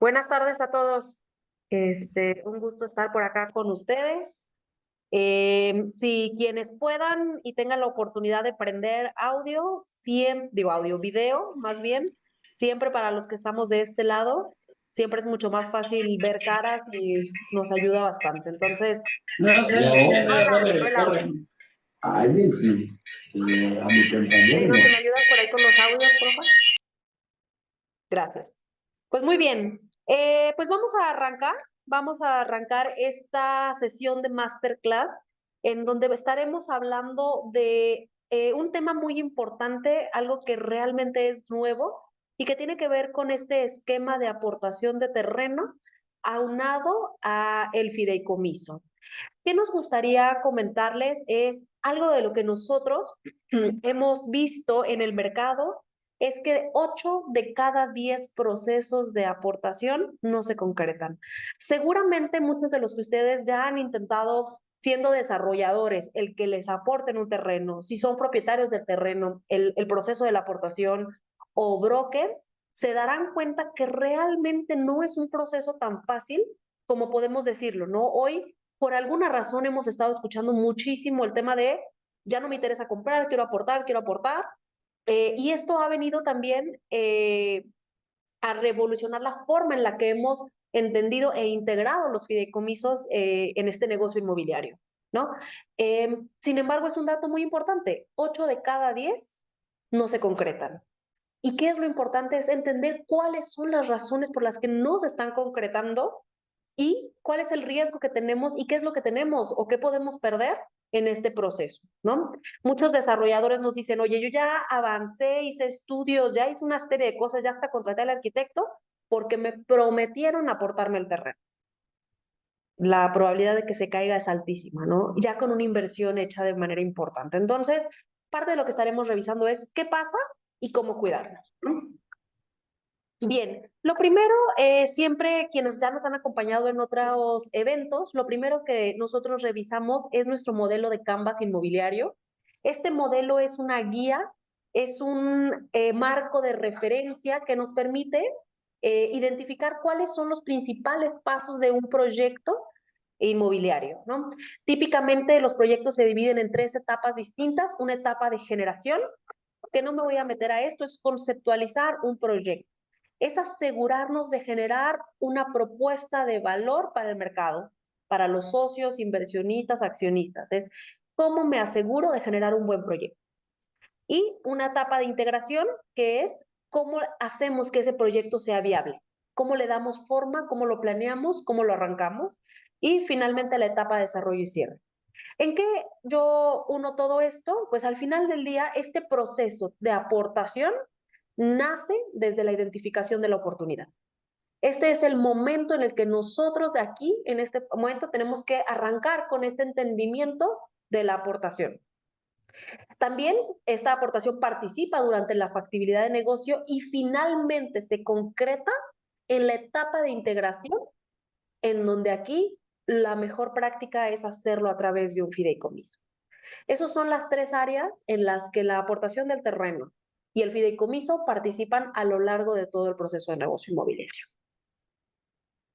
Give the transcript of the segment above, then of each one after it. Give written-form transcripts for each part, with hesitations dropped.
Buenas tardes a todos. Un gusto estar por acá con ustedes. Si quienes puedan y tengan la oportunidad de prender audio, audio, video, más bien, siempre para los que estamos de este lado, siempre es mucho más fácil ver caras y nos ayuda bastante. Entonces, No sé, prendo el audio, dale, el audio. corren. A alguien sí, a mi compañero Reina, no. ¿si me ayudas por ahí con los audios, por favor? Gracias. Pues muy bien, pues vamos a arrancar esta sesión de masterclass en donde estaremos hablando de un tema muy importante, algo que realmente es nuevo y que tiene que ver con este esquema de aportación de terreno aunado a el fideicomiso. ¿Qué nos gustaría comentarles? Es algo de lo que nosotros hemos visto en el mercado, es que 8 de cada 10 procesos de aportación no se concretan. Seguramente muchos de los que ustedes ya han intentado siendo desarrolladores, el que les aporten un terreno, si son propietarios del terreno, el proceso de la aportación o brokers, se darán cuenta que realmente no es un proceso tan fácil como podemos decirlo, ¿no? Hoy por alguna razón hemos estado escuchando muchísimo el tema de ya no me interesa comprar, quiero aportar. Y esto ha venido también a revolucionar la forma en la que hemos entendido e integrado los fideicomisos en este negocio inmobiliario, ¿no? Sin embargo, es un dato muy importante, 8 de cada 10 no se concretan. ¿Y qué es lo importante? Es entender cuáles son las razones por las que no se están concretando y cuál es el riesgo que tenemos y qué es lo que tenemos o qué podemos perder en este proceso, ¿no? Muchos desarrolladores nos dicen, oye, yo ya avancé, hice estudios, ya hice una serie de cosas, ya hasta contraté al arquitecto porque me prometieron aportarme el terreno. La probabilidad de que se caiga es altísima, ¿no? Ya con una inversión hecha de manera importante. Entonces, parte de lo que estaremos revisando es qué pasa y cómo cuidarnos, ¿no? Bien, lo primero, siempre quienes ya nos han acompañado en otros eventos, lo primero que nosotros revisamos es nuestro modelo de Canvas inmobiliario. Este modelo es una guía, es un marco de referencia que nos permite identificar cuáles son los principales pasos de un proyecto inmobiliario, ¿no? Típicamente los proyectos se dividen en 3 etapas distintas. Una etapa de generación, que no me voy a meter a esto, es conceptualizar un proyecto, es asegurarnos de generar una propuesta de valor para el mercado, para los socios, inversionistas, accionistas. Es cómo me aseguro de generar un buen proyecto. Y una etapa de integración, que es cómo hacemos que ese proyecto sea viable, cómo le damos forma, cómo lo planeamos, cómo lo arrancamos. Y finalmente la etapa de desarrollo y cierre. ¿En qué yo uno todo esto? Pues al final del día, este proceso de aportación nace desde la identificación de la oportunidad. Este es el momento en el que nosotros de aquí, en este momento, tenemos que arrancar con este entendimiento de la aportación. También esta aportación participa durante la factibilidad de negocio y finalmente se concreta en la etapa de integración, en donde aquí la mejor práctica es hacerlo a través de un fideicomiso. Esas son las 3 áreas en las que la aportación del terreno y el fideicomiso participan a lo largo de todo el proceso de negocio inmobiliario.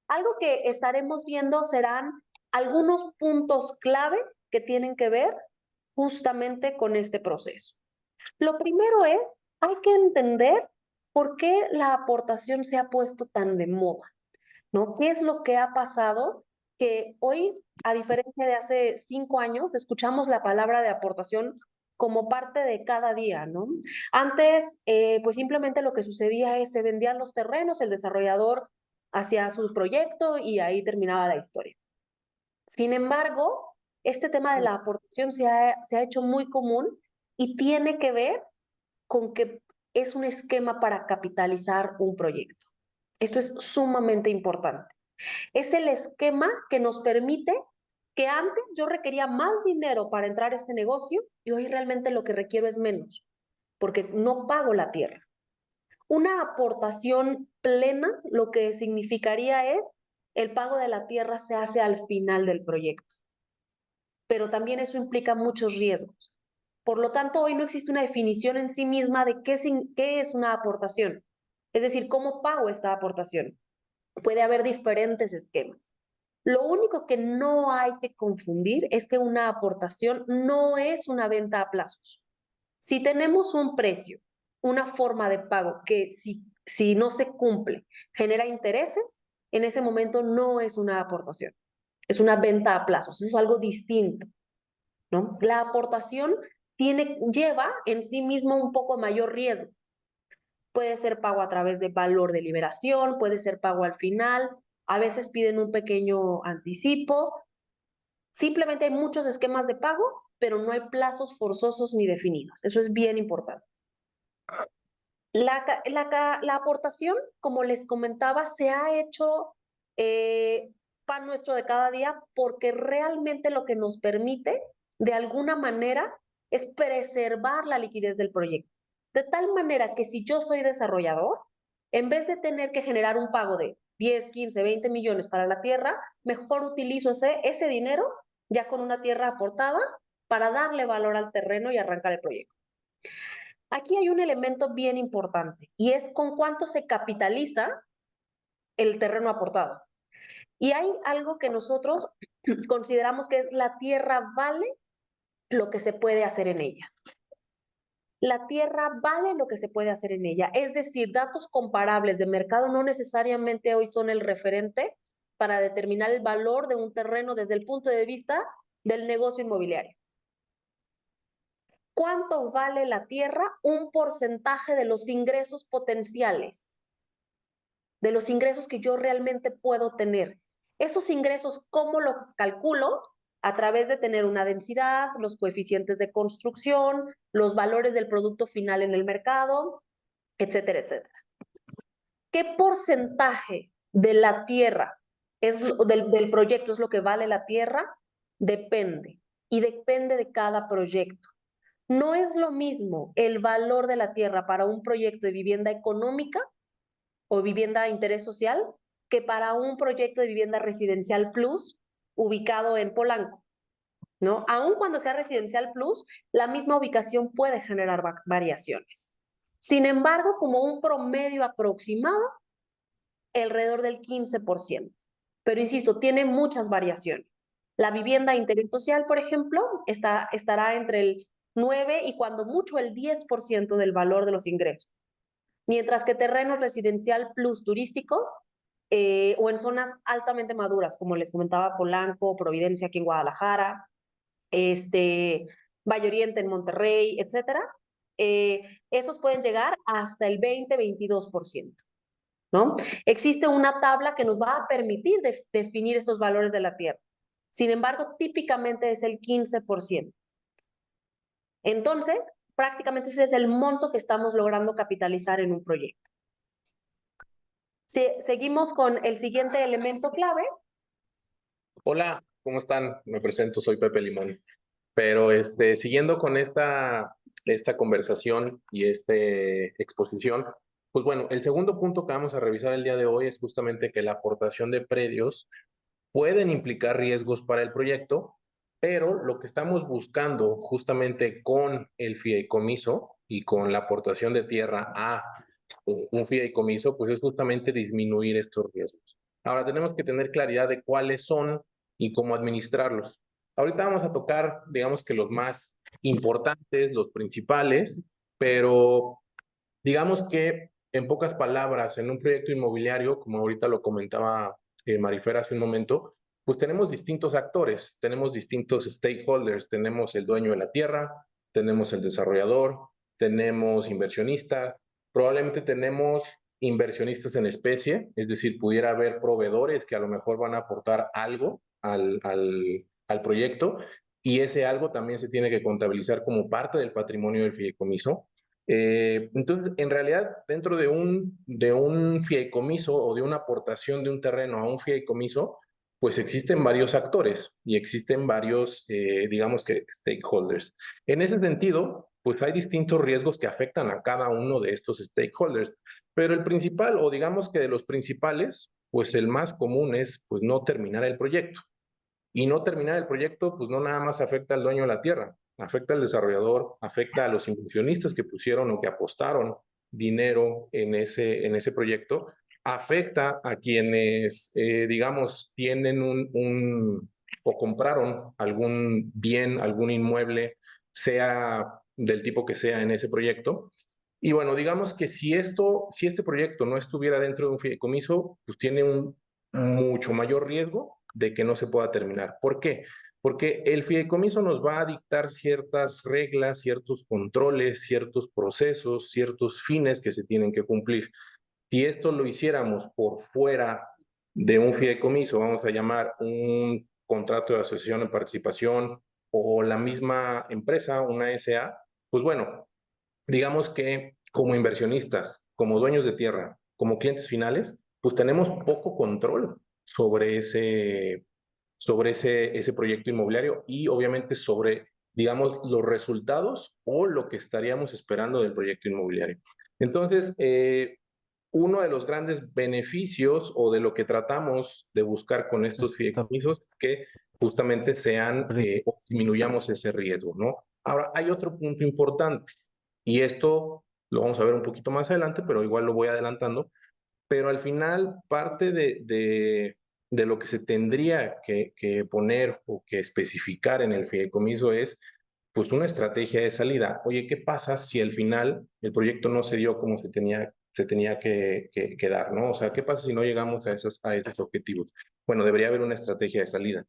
Algo que estaremos viendo serán algunos puntos clave que tienen que ver justamente con este proceso. Lo primero es, hay que entender por qué la aportación se ha puesto tan de moda, ¿no? ¿Qué es lo que ha pasado? Que hoy, a diferencia de hace 5 años, escuchamos la palabra de aportación como parte de cada día, ¿no? Antes, pues simplemente lo que sucedía es se vendían los terrenos, el desarrollador hacía su proyecto y ahí terminaba la historia. Sin embargo, este tema de la aportación se ha hecho muy común y tiene que ver con que es un esquema para capitalizar un proyecto. Esto es sumamente importante. Es el esquema que nos permite que antes yo requería más dinero para entrar a este negocio y hoy realmente lo que requiero es menos, porque no pago la tierra. Una aportación plena lo que significaría es el pago de la tierra se hace al final del proyecto, pero también eso implica muchos riesgos. Por lo tanto, hoy no existe una definición en sí misma de qué es una aportación, es decir, cómo pago esta aportación. Puede haber diferentes esquemas. Lo único que no hay que confundir es que una aportación no es una venta a plazos. Si tenemos un precio, una forma de pago que si no se cumple genera intereses, en ese momento no es una aportación, es una venta a plazos, eso es algo distinto, ¿no? La aportación lleva en sí mismo un poco mayor riesgo. Puede ser pago a través de valor de liberación, puede ser pago al final, a veces piden un pequeño anticipo. Simplemente hay muchos esquemas de pago, pero no hay plazos forzosos ni definidos. Eso es bien importante. La aportación, como les comentaba, se ha hecho pan nuestro de cada día porque realmente lo que nos permite, de alguna manera, es preservar la liquidez del proyecto. De tal manera que si yo soy desarrollador, en vez de tener que generar un pago de 10, 15, 20 millones para la tierra, mejor utilizo ese dinero ya con una tierra aportada para darle valor al terreno y arrancar el proyecto. Aquí hay un elemento bien importante y es con cuánto se capitaliza el terreno aportado. Y hay algo que nosotros consideramos que es la tierra vale lo que se puede hacer en ella. La tierra vale lo que se puede hacer en ella. Es decir, datos comparables de mercado no necesariamente hoy son el referente para determinar el valor de un terreno desde el punto de vista del negocio inmobiliario. ¿Cuánto vale la tierra? Un porcentaje de los ingresos potenciales, de los ingresos que yo realmente puedo tener. Esos ingresos, ¿cómo los calculo? A través de tener una densidad, los coeficientes de construcción, los valores del producto final en el mercado, etcétera, etcétera. ¿Qué porcentaje de la tierra, del proyecto es lo que vale la tierra? Depende. Y depende de cada proyecto. No es lo mismo el valor de la tierra para un proyecto de vivienda económica o vivienda de interés social que para un proyecto de vivienda residencial plus ubicado en Polanco, ¿no? Aun cuando sea residencial plus, la misma ubicación puede generar variaciones. Sin embargo, como un promedio aproximado, alrededor del 15%. Pero insisto, tiene muchas variaciones. La vivienda de interés social, por ejemplo, estará entre el 9 y cuando mucho el 10% del valor de los ingresos. Mientras que terrenos residencial plus turísticos o en zonas altamente maduras, como les comentaba, Polanco, Providencia aquí en Guadalajara, Valle Oriente en Monterrey, etcétera, esos pueden llegar hasta el 20-22%. ¿No? Existe una tabla que nos va a permitir definir estos valores de la tierra. Sin embargo, típicamente es el 15%. Entonces, prácticamente ese es el monto que estamos logrando capitalizar en un proyecto. Seguimos con el siguiente elemento clave. Hola, ¿cómo están? Me presento, soy Pepe Limón. Pero siguiendo con esta conversación y esta exposición, pues bueno, el segundo punto que vamos a revisar el día de hoy es justamente que la aportación de predios pueden implicar riesgos para el proyecto, pero lo que estamos buscando justamente con el fideicomiso y con la aportación de tierra a un fideicomiso, pues es justamente disminuir estos riesgos. Ahora tenemos que tener claridad de cuáles son y cómo administrarlos. Ahorita vamos a tocar, digamos que los más importantes, los principales, pero digamos que en pocas palabras, en un proyecto inmobiliario, como ahorita lo comentaba Marifer hace un momento, pues tenemos distintos actores, tenemos distintos stakeholders, tenemos el dueño de la tierra, tenemos el desarrollador, tenemos inversionistas, probablemente tenemos inversionistas en especie, es decir, pudiera haber proveedores que a lo mejor van a aportar algo al proyecto y ese algo también se tiene que contabilizar como parte del patrimonio del fideicomiso. Entonces, en realidad, dentro de un fideicomiso o de una aportación de un terreno a un fideicomiso, pues existen varios actores y existen varios, digamos que, stakeholders. En ese sentido, pues hay distintos riesgos que afectan a cada uno de estos stakeholders, pero el principal, o digamos que de los principales, pues el más común es pues no terminar el proyecto. Y no terminar el proyecto, pues no nada más afecta al dueño de la tierra, afecta al desarrollador, afecta a los inversionistas que pusieron o que apostaron dinero en ese proyecto afecta a quienes, digamos, tienen o compraron algún bien, algún inmueble, sea del tipo que sea en ese proyecto. Y bueno, digamos que si este proyecto no estuviera dentro de un fideicomiso, pues tiene un mucho mayor riesgo de que no se pueda terminar. ¿Por qué? Porque el fideicomiso nos va a dictar ciertas reglas, ciertos controles, ciertos procesos, ciertos fines que se tienen que cumplir. Si esto lo hiciéramos por fuera de un fideicomiso, vamos a llamar un contrato de asociación de participación o la misma empresa, una SA, pues bueno, digamos que como inversionistas, como dueños de tierra, como clientes finales, pues tenemos poco control sobre ese proyecto inmobiliario y obviamente sobre, digamos, los resultados o lo que estaríamos esperando del proyecto inmobiliario. Entonces, uno de los grandes beneficios o de lo que tratamos de buscar con estos fideicomisos es que justamente o disminuyamos ese riesgo, ¿no? Ahora, hay otro punto importante y esto lo vamos a ver un poquito más adelante, pero igual lo voy adelantando, pero al final parte de lo que se tendría que poner o que especificar en el fideicomiso es pues una estrategia de salida. Oye, ¿qué pasa si al final el proyecto no se dio como se tenía que dar, ¿no? O sea, ¿qué pasa si no llegamos a esos objetivos? Bueno, debería haber una estrategia de salida.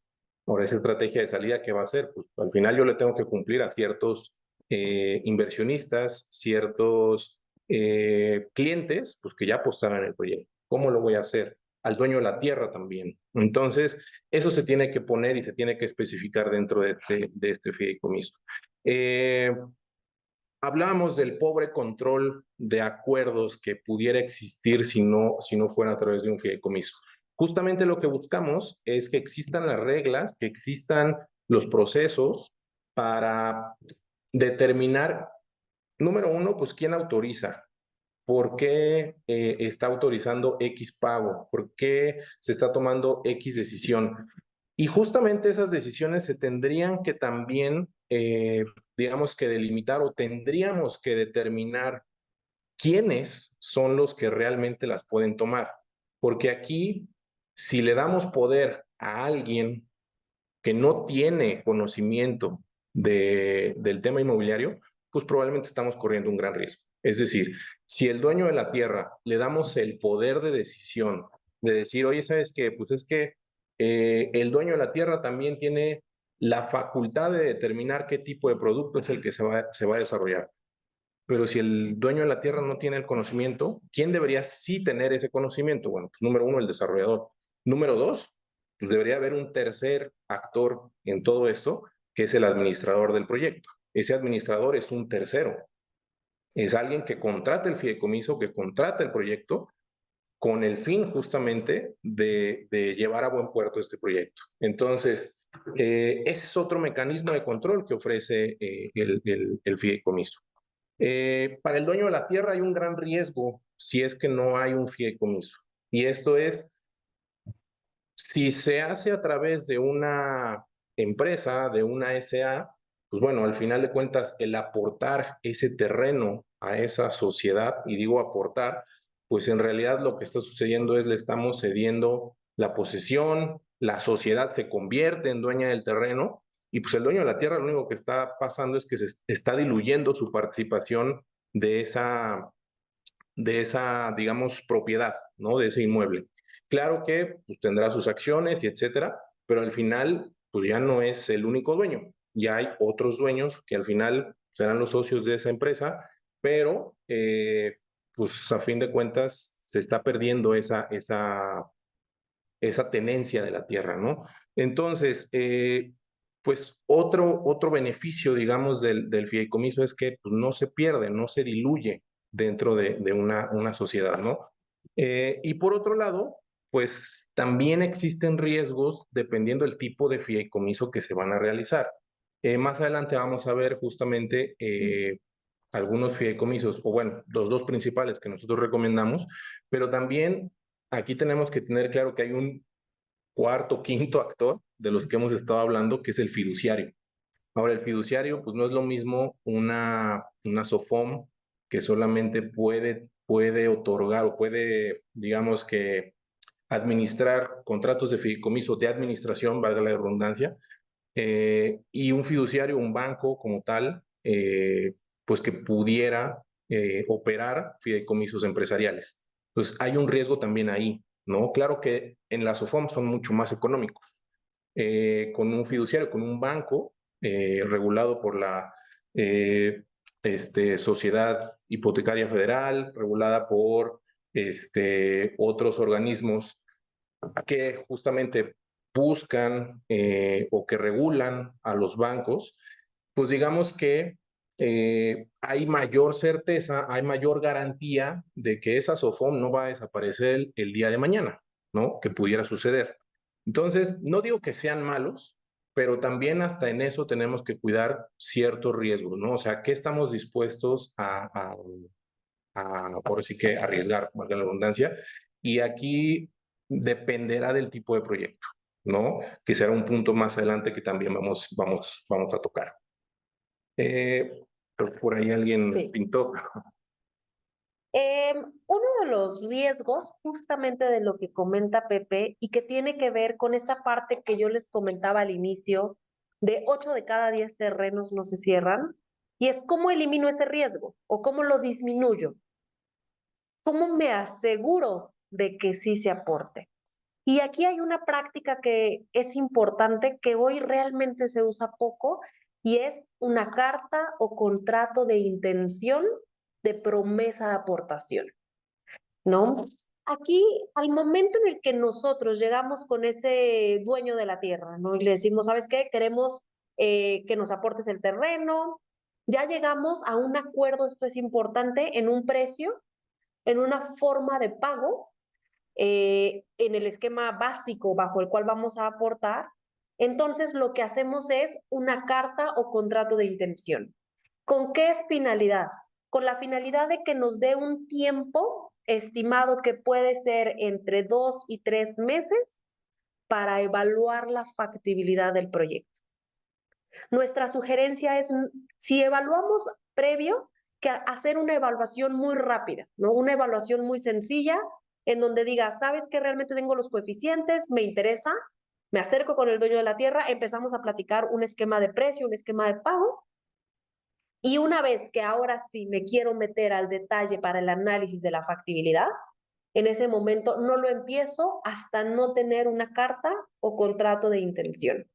Ahora, esa estrategia de salida, ¿qué va a hacer? Pues al final yo le tengo que cumplir a ciertos inversionistas, ciertos clientes, pues que ya apostaron en el proyecto. ¿Cómo lo voy a hacer? Al dueño de la tierra también. Entonces, eso se tiene que poner y se tiene que especificar dentro de este fideicomiso. Hablábamos del pobre control de acuerdos que pudiera existir si no fuera a través de un fideicomiso. Justamente lo que buscamos es que existan las reglas, que existan los procesos para determinar, número uno, pues quién autoriza, por qué está autorizando X pago, por qué se está tomando X decisión. Y justamente esas decisiones se tendrían que también, digamos que delimitar o tendríamos que determinar quiénes son los que realmente las pueden tomar. Porque aquí, si le damos poder a alguien que no tiene conocimiento del tema inmobiliario, pues probablemente estamos corriendo un gran riesgo. Es decir, si el dueño de la tierra le damos el poder de decisión, de decir, oye, ¿sabes qué? Pues es que el dueño de la tierra también tiene la facultad de determinar qué tipo de producto es el que se va a desarrollar. Pero si el dueño de la tierra no tiene el conocimiento, ¿quién debería sí tener ese conocimiento? Bueno, pues número uno, el desarrollador. Número dos, pues debería haber un tercer actor en todo esto, que es el administrador del proyecto. Ese administrador es un tercero. Es alguien que contrata el fideicomiso, que contrata el proyecto con el fin justamente de llevar a buen puerto este proyecto. Entonces, ese es otro mecanismo de control que ofrece el fideicomiso. Para el dueño de la tierra hay un gran riesgo si es que no hay un fideicomiso. Y esto es, si se hace a través de una empresa, de una SA, pues bueno, al final de cuentas, el aportar ese terreno a esa sociedad, y digo aportar, pues en realidad lo que está sucediendo es le estamos cediendo la posesión, la sociedad se convierte en dueña del terreno y pues el dueño de la tierra lo único que está pasando es que se está diluyendo su participación de esa, digamos, propiedad, ¿no? De ese inmueble. Claro que pues, tendrá sus acciones y etcétera, pero al final, pues ya no es el único dueño. Ya hay otros dueños que al final serán los socios de esa empresa, pero pues a fin de cuentas se está perdiendo esa tenencia de la tierra, ¿no? Entonces, pues otro beneficio, digamos, del fideicomiso es que pues, no se pierde, no se diluye dentro de una sociedad, ¿no? Y por otro lado, pues también existen riesgos dependiendo del tipo de fideicomiso que se van a realizar. Más adelante vamos a ver justamente algunos fideicomisos, o bueno, los dos principales que nosotros recomendamos, pero también aquí tenemos que tener claro que hay un cuarto, quinto actor de los que hemos estado hablando, que es el fiduciario. Ahora, el fiduciario, pues no es lo mismo una SOFOM que solamente puede puede otorgar o puede, digamos que, administrar contratos de fideicomiso de administración, valga la redundancia, y un fiduciario, un banco como tal, pues que pudiera operar fideicomisos empresariales. Entonces hay un riesgo también ahí, ¿no? Claro que en la SOFOM son mucho más económicos. Con un fiduciario, con un banco regulado por la Sociedad Hipotecaria Federal, regulada por otros organismos que justamente buscan o que regulan a los bancos, pues digamos que hay mayor certeza, hay mayor garantía de que esa SOFOM no va a desaparecer el día de mañana, ¿no? Que pudiera suceder. Entonces, no digo que sean malos, pero también hasta en eso tenemos que cuidar ciertos riesgos, ¿no? O sea, ¿qué estamos dispuestos por así que arriesgar, valga la redundancia? Y aquí dependerá del tipo de proyecto, ¿no? Que será un punto más adelante que también vamos a tocar. Por ahí alguien Sí. pintó. Uno de los riesgos, justamente de lo que comenta Pepe, y que tiene que ver con esta parte que yo les comentaba al inicio, de 8 de cada 10 terrenos no se cierran, y es cómo elimino ese riesgo o cómo lo disminuyo, cómo me aseguro de que sí se aporte. Y aquí hay una práctica que es importante, que hoy realmente se usa poco, y es una carta o contrato de intención de promesa de aportación, ¿no? Aquí, al momento en el que nosotros llegamos con ese dueño de la tierra, ¿no? Y le decimos, ¿sabes qué? Queremos que nos aportes el terreno. Ya llegamos a un acuerdo, esto es importante, en un precio, en una forma de pago, en el esquema básico bajo el cual vamos a aportar. Entonces, lo que hacemos es una carta o contrato de intención. ¿Con qué finalidad? Con la finalidad de que nos dé un tiempo estimado que puede ser entre 2 y 3 meses para evaluar la factibilidad del proyecto. Nuestra sugerencia es, si evaluamos previo, que hacer una evaluación muy rápida, ¿no? Una evaluación muy sencilla, en donde diga, ¿sabes que realmente tengo los coeficientes? Me interesa, me acerco con el dueño de la tierra, empezamos a platicar un esquema de precio, un esquema de pago, y una vez que ahora sí me quiero meter al detalle para el análisis de la factibilidad, en ese momento no lo empiezo hasta no tener una carta o contrato de intención.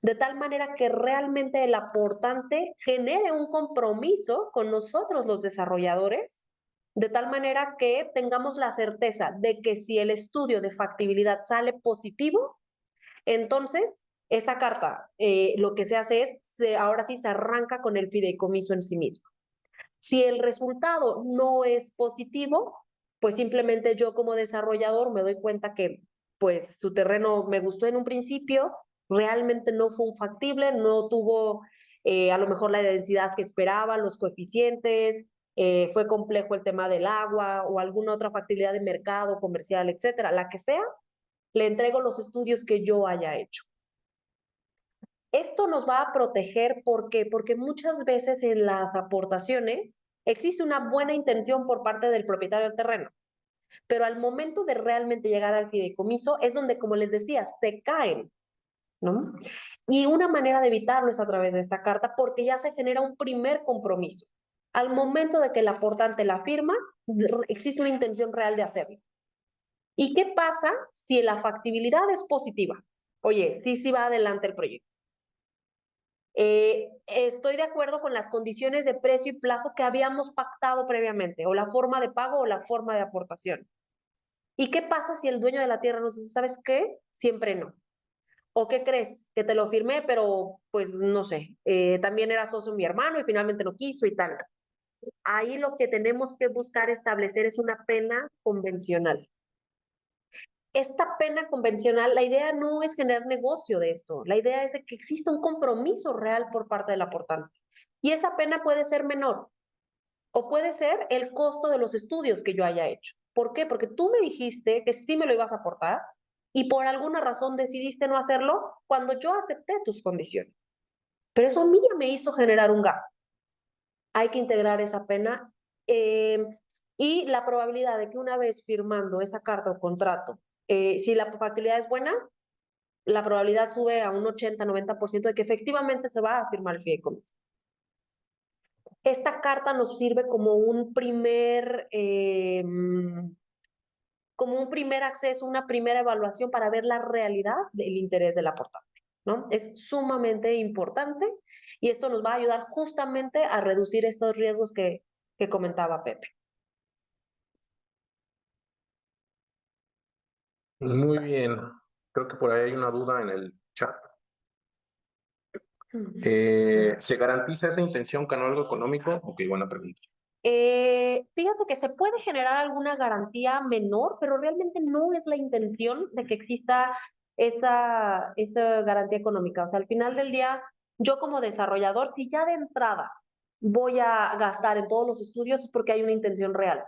De tal manera que realmente el aportante genere un compromiso con nosotros los desarrolladores, de tal manera que tengamos la certeza de que si el estudio de factibilidad sale positivo, entonces esa carta lo que se hace es, ahora sí se arranca con el fideicomiso en sí mismo. Si el resultado no es positivo, pues simplemente yo como desarrollador me doy cuenta que pues su terreno me gustó en un principio, realmente no fue un factible, no tuvo a lo mejor la densidad que esperaban, los coeficientes, fue complejo el tema del agua o alguna otra factibilidad de mercado, comercial, etcétera, la que sea, le entrego los estudios que yo haya hecho. Esto nos va a proteger, ¿por qué? Porque muchas veces en las aportaciones existe una buena intención por parte del propietario del terreno, pero al momento de realmente llegar al fideicomiso es donde, como les decía, se caen, ¿no? Y una manera de evitarlo es a través de esta carta, porque ya se genera un primer compromiso. Al momento de que el aportante la firma, existe una intención real de hacerlo. ¿Y qué pasa si la factibilidad es positiva? Oye, sí va adelante el proyecto. Estoy de acuerdo con las condiciones de precio y plazo que habíamos pactado previamente, o la forma de pago o la forma de aportación. ¿Y qué pasa si el dueño de la tierra nos dice, ¿sabes qué? Siempre no. ¿O qué crees? Que te lo firmé, pero pues no sé, también era socio mi hermano y finalmente no quiso y tal. Ahí lo que tenemos que buscar establecer es una pena convencional. Esta pena convencional, la idea no es generar negocio de esto, la idea es de que exista un compromiso real por parte del aportante. Y esa pena puede ser menor o puede ser el costo de los estudios que yo haya hecho. ¿Por qué? Porque tú me dijiste que sí me lo ibas a aportar y por alguna razón decidiste no hacerlo cuando yo acepté tus condiciones. Pero eso a mí ya me hizo generar un gasto. Hay que integrar esa pena. y la probabilidad de que una vez firmando esa carta o contrato, si la factibilidad es buena, la probabilidad sube a un 80-90% de que efectivamente se va a firmar el fideicomiso. Esta carta nos sirve como un primer acceso, una primera evaluación para ver la realidad del interés del aportante, ¿no? Es sumamente importante y esto nos va a ayudar justamente a reducir estos riesgos que comentaba Pepe. Muy bien. Creo que por ahí hay una duda en el chat. ¿Se garantiza esa intención con algo económico? Ok, buena pregunta. Fíjate que se puede generar alguna garantía menor, pero realmente no es la intención de que exista esa garantía económica. O sea, al final del día, yo como desarrollador, si ya de entrada voy a gastar en todos los estudios, es porque hay una intención real.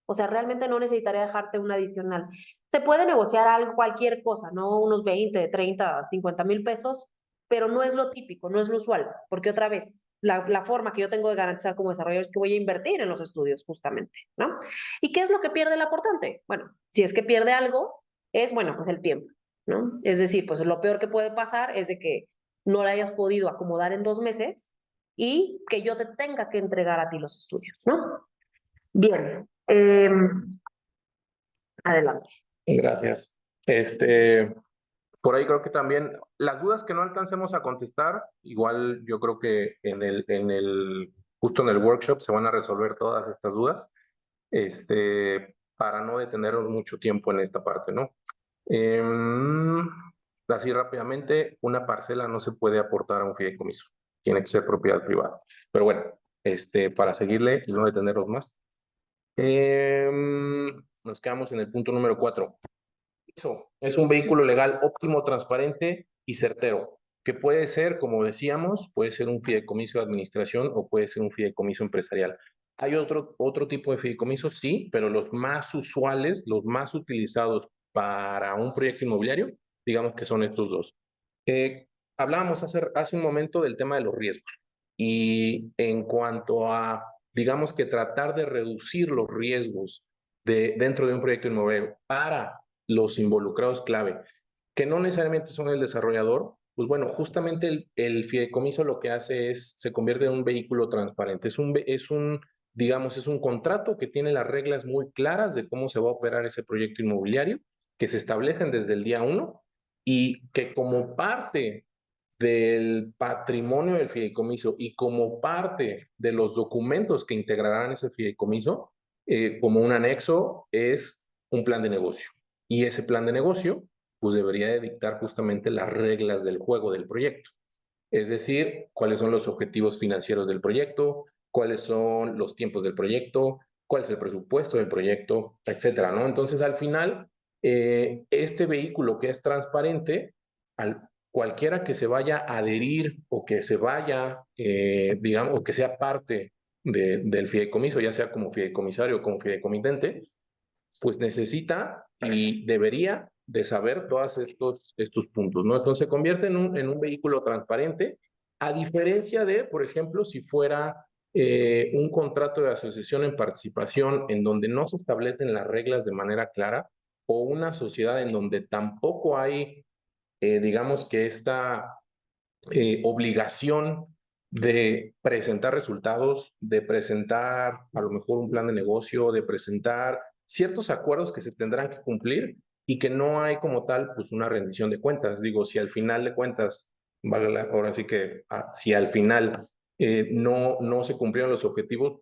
O sea, realmente no necesitaría dejarte un adicional. Se puede negociar algo, cualquier cosa, ¿no? Unos 20, 30, 50,000 pesos, pero no es lo típico, no es lo usual, porque otra vez, la forma que yo tengo de garantizar como desarrollador es que voy a invertir en los estudios, justamente, ¿no? ¿Y qué es lo que pierde el aportante? Bueno, si es que pierde algo, es, bueno, pues el tiempo, ¿no? Es decir, pues lo peor que puede pasar es de que no la hayas podido acomodar en 2 meses y que yo te tenga que entregar a ti los estudios, ¿no? Bien, adelante. Gracias. Por ahí creo que también las dudas que no alcancemos a contestar, igual yo creo que justo en el workshop se van a resolver todas estas dudas, para no detenernos mucho tiempo en esta parte, ¿no? Así rápidamente, una parcela no se puede aportar a un fideicomiso, tiene que ser propiedad privada. Pero bueno, para seguirle y no detenernos más. Nos quedamos en el punto número 4. Es un vehículo legal óptimo, transparente y certero, que puede ser, como decíamos, puede ser un fideicomiso de administración o puede ser un fideicomiso empresarial. Hay otro tipo de fideicomisos, sí, pero los más usuales, los más utilizados para un proyecto inmobiliario, digamos que son estos dos. Hablábamos hace un momento del tema de los riesgos y en cuanto a, digamos que tratar de reducir los riesgos dentro de un proyecto inmobiliario para los involucrados clave, que no necesariamente son el desarrollador, pues bueno, justamente el fideicomiso lo que hace se convierte en un vehículo transparente. Digamos, es un contrato que tiene las reglas muy claras de cómo se va a operar ese proyecto inmobiliario, que se establecen desde el día 1 y que como parte del patrimonio del fideicomiso y como parte de los documentos que integrarán ese fideicomiso, como un anexo, es un plan de negocio. Y ese plan de negocio, pues debería de dictar justamente las reglas del juego del proyecto. Es decir, cuáles son los objetivos financieros del proyecto, cuáles son los tiempos del proyecto, cuál es el presupuesto del proyecto, etcétera, ¿no? Entonces, al final, este vehículo que es transparente, cualquiera que se vaya a adherir o que se vaya, digamos, o que sea parte del fideicomiso, ya sea como fideicomisario o como fideicomitente, pues necesita y debería de saber todos estos puntos, ¿no? Entonces se convierte en un vehículo transparente, a diferencia de, por ejemplo, si fuera un contrato de asociación en participación en donde no se establecen las reglas de manera clara, o una sociedad en donde tampoco hay, digamos que esta obligación de presentar resultados, de presentar a lo mejor un plan de negocio, de presentar ciertos acuerdos que se tendrán que cumplir y que no hay como tal pues una rendición de cuentas. Digo, si al final de cuentas, ahora sí que si al final no se cumplieron los objetivos,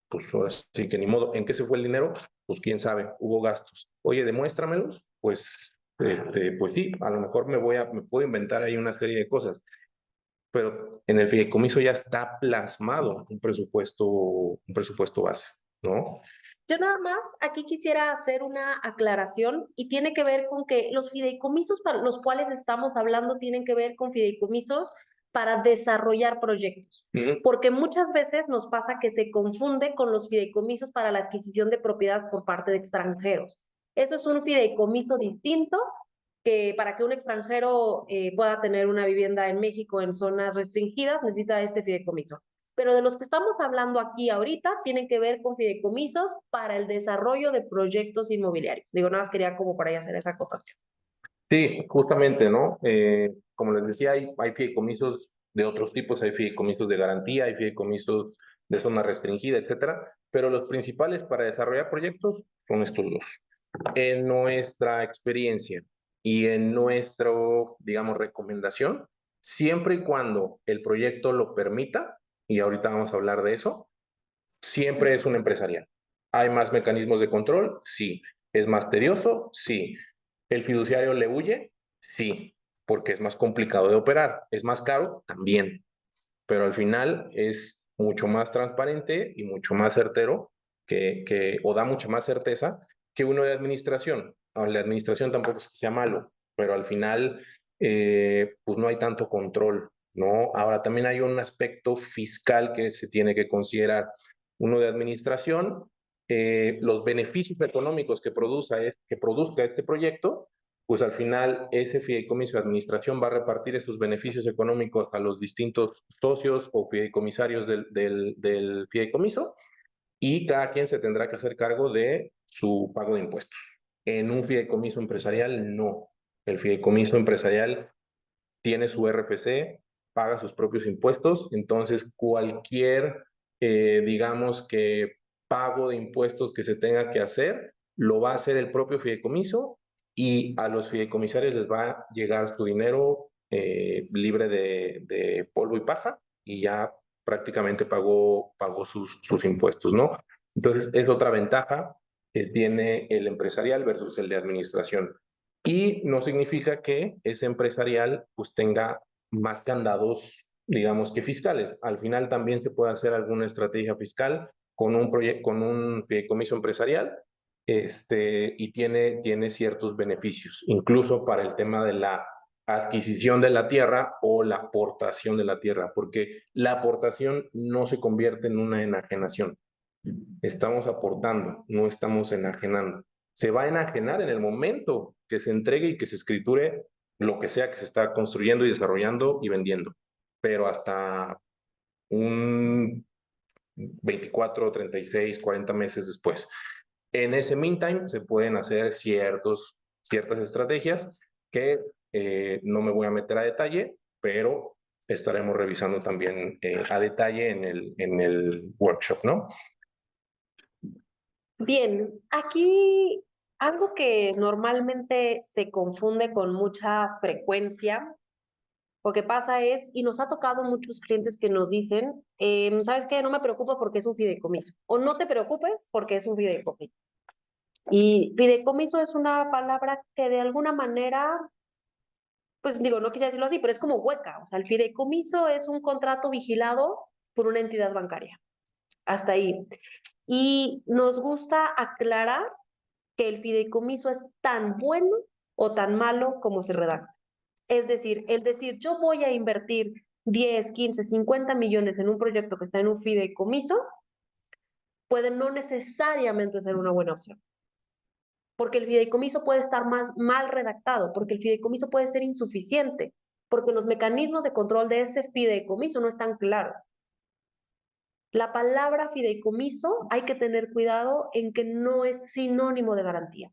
pues ahora sí que ni modo. ¿En qué se fue el dinero? Pues quién sabe, hubo gastos. Oye, demuéstramelos, pues sí, a lo mejor me puedo inventar ahí una serie de cosas, pero en el fideicomiso ya está plasmado un presupuesto base, ¿no? Yo nada más aquí quisiera hacer una aclaración y tiene que ver con que los fideicomisos para los cuales estamos hablando tienen que ver con fideicomisos para desarrollar proyectos, porque muchas veces nos pasa que se confunde con los fideicomisos para la adquisición de propiedad por parte de extranjeros. Eso es un fideicomiso distinto que para que un extranjero pueda tener una vivienda en México en zonas restringidas necesita este fideicomiso. pero de los que estamos hablando aquí ahorita tienen que ver con fideicomisos para el desarrollo de proyectos inmobiliarios. Digo, nada más quería como para ahí hacer esa acotación. Sí, justamente, ¿no? Como les decía, hay fideicomisos de otros tipos, hay fideicomisos de garantía, hay fideicomisos de zona restringida, etcétera, pero los principales para desarrollar proyectos son estos dos. En nuestra experiencia y en nuestro, digamos, recomendación, siempre y cuando el proyecto lo permita, y ahorita vamos a hablar de eso, siempre es un empresarial. ¿Hay más mecanismos de control? Sí. ¿Es más tedioso? Sí. ¿El fiduciario le huye? Sí, porque es más complicado de operar. ¿Es más caro? También. Pero al final es mucho más transparente y mucho más certero o da mucha más certeza que uno de administración. La administración tampoco es que sea malo, pero al final pues no hay tanto control, ¿no? Ahora también hay un aspecto fiscal que se tiene que considerar. Uno de administración, los beneficios económicos que produzca este proyecto, pues al final ese fideicomiso de administración va a repartir esos beneficios económicos a los distintos socios o fideicomisarios del fideicomiso, y cada quien se tendrá que hacer cargo de su pago de impuestos. En un fideicomiso empresarial, no. El fideicomiso empresarial tiene su RFC, paga sus propios impuestos, entonces cualquier, digamos que pago de impuestos que se tenga que hacer, lo va a hacer el propio fideicomiso, y a los fideicomisarios les va a llegar su dinero libre de polvo y paja, y ya prácticamente pagó sus impuestos, ¿no? Entonces es otra ventaja que tiene el empresarial versus el de administración. Y no significa que ese empresarial pues tenga más candados, digamos, que fiscales. Al final también se puede hacer alguna estrategia fiscal con un fideicomiso empresarial, y tiene ciertos beneficios, incluso para el tema de la adquisición de la tierra o la aportación de la tierra, porque la aportación no se convierte en una enajenación. Estamos aportando, no estamos enajenando. Se va a enajenar en el momento que se entregue y que se escriture lo que sea que se está construyendo y desarrollando y vendiendo, pero hasta un 24, 36, 40 meses después. En ese meantime se pueden hacer ciertas estrategias que no me voy a meter a detalle, pero estaremos revisando también a detalle en el workshop, ¿no? Bien, aquí algo que normalmente se confunde con mucha frecuencia, lo que pasa es, y nos ha tocado muchos clientes que nos dicen, ¿sabes qué? No me preocupo porque es un fideicomiso, o no te preocupes porque es un fideicomiso. Y fideicomiso es una palabra que de alguna manera, pues digo, no quise decirlo así, pero es como hueca. O sea, el fideicomiso es un contrato vigilado por una entidad bancaria. Hasta ahí. Y nos gusta aclarar que el fideicomiso es tan bueno o tan malo como se redacta. Es decir, yo voy a invertir 10, 15, 50 millones en un proyecto que está en un fideicomiso, puede no necesariamente ser una buena opción. Porque el fideicomiso puede estar más mal redactado, porque el fideicomiso puede ser insuficiente, porque los mecanismos de control de ese fideicomiso no están claros. La palabra fideicomiso hay que tener cuidado en que no es sinónimo de garantía.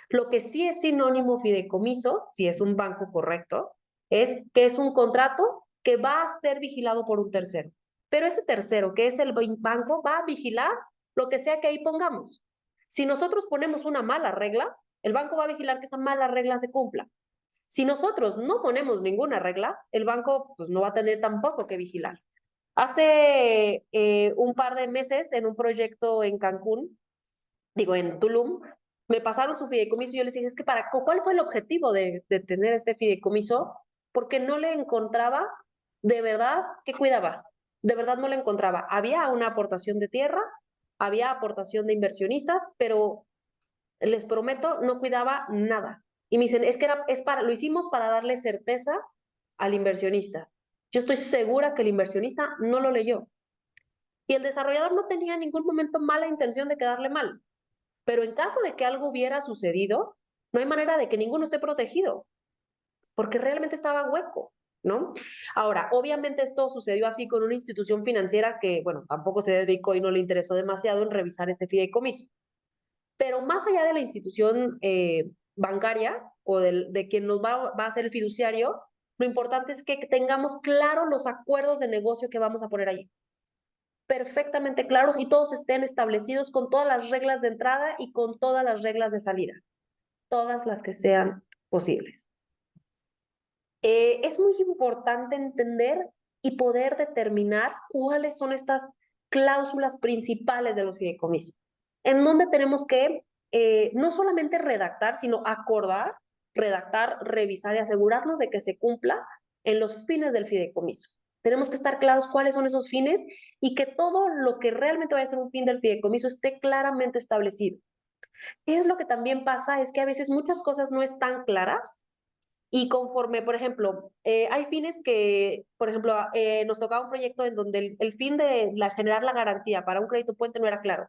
Lo que sí es sinónimo fideicomiso, si es un banco correcto, es que es un contrato que va a ser vigilado por un tercero. Pero ese tercero, que es el banco, va a vigilar lo que sea que ahí pongamos. Si nosotros ponemos una mala regla, el banco va a vigilar que esa mala regla se cumpla. Si nosotros no ponemos ninguna regla, el banco pues, no va a tener tampoco que vigilar. Hace un par de meses, en un proyecto en Cancún, digo, en Tulum, me pasaron su fideicomiso y yo les dije, es que ¿cuál fue el objetivo de tener este fideicomiso? Porque no le encontraba de verdad que cuidaba, de verdad no le encontraba. Había una aportación de tierra, había aportación de inversionistas, pero les prometo, no cuidaba nada. Y me dicen, es que lo hicimos para darle certeza al inversionista. Yo estoy segura que el inversionista no lo leyó. Y el desarrollador no tenía en ningún momento mala intención de quedarle mal. Pero en caso de que algo hubiera sucedido, no hay manera de que ninguno esté protegido, porque realmente estaba hueco. ¿no? Ahora, obviamente esto sucedió así con una institución financiera que, bueno, tampoco se dedicó y no le interesó demasiado en revisar este fideicomiso. Pero más allá de la institución bancaria o de quien nos va a ser el fiduciario, lo importante es que tengamos claros los acuerdos de negocio que vamos a poner allí. Perfectamente claros y todos estén establecidos con todas las reglas de entrada y con todas las reglas de salida. Todas las que sean posibles. Es muy importante entender y poder determinar cuáles son estas cláusulas principales de los fideicomisos, en donde tenemos que no solamente redactar, sino acordar, redactar, revisar y asegurarnos de que se cumpla en los fines del fideicomiso. Tenemos que estar claros cuáles son esos fines y que todo lo que realmente vaya a ser un fin del fideicomiso esté claramente establecido. ¿Qué es lo que también pasa? Es que a veces muchas cosas no están claras y conforme, por ejemplo, hay fines que, por ejemplo, nos tocaba un proyecto en donde el fin de generar la garantía para un crédito puente no era claro.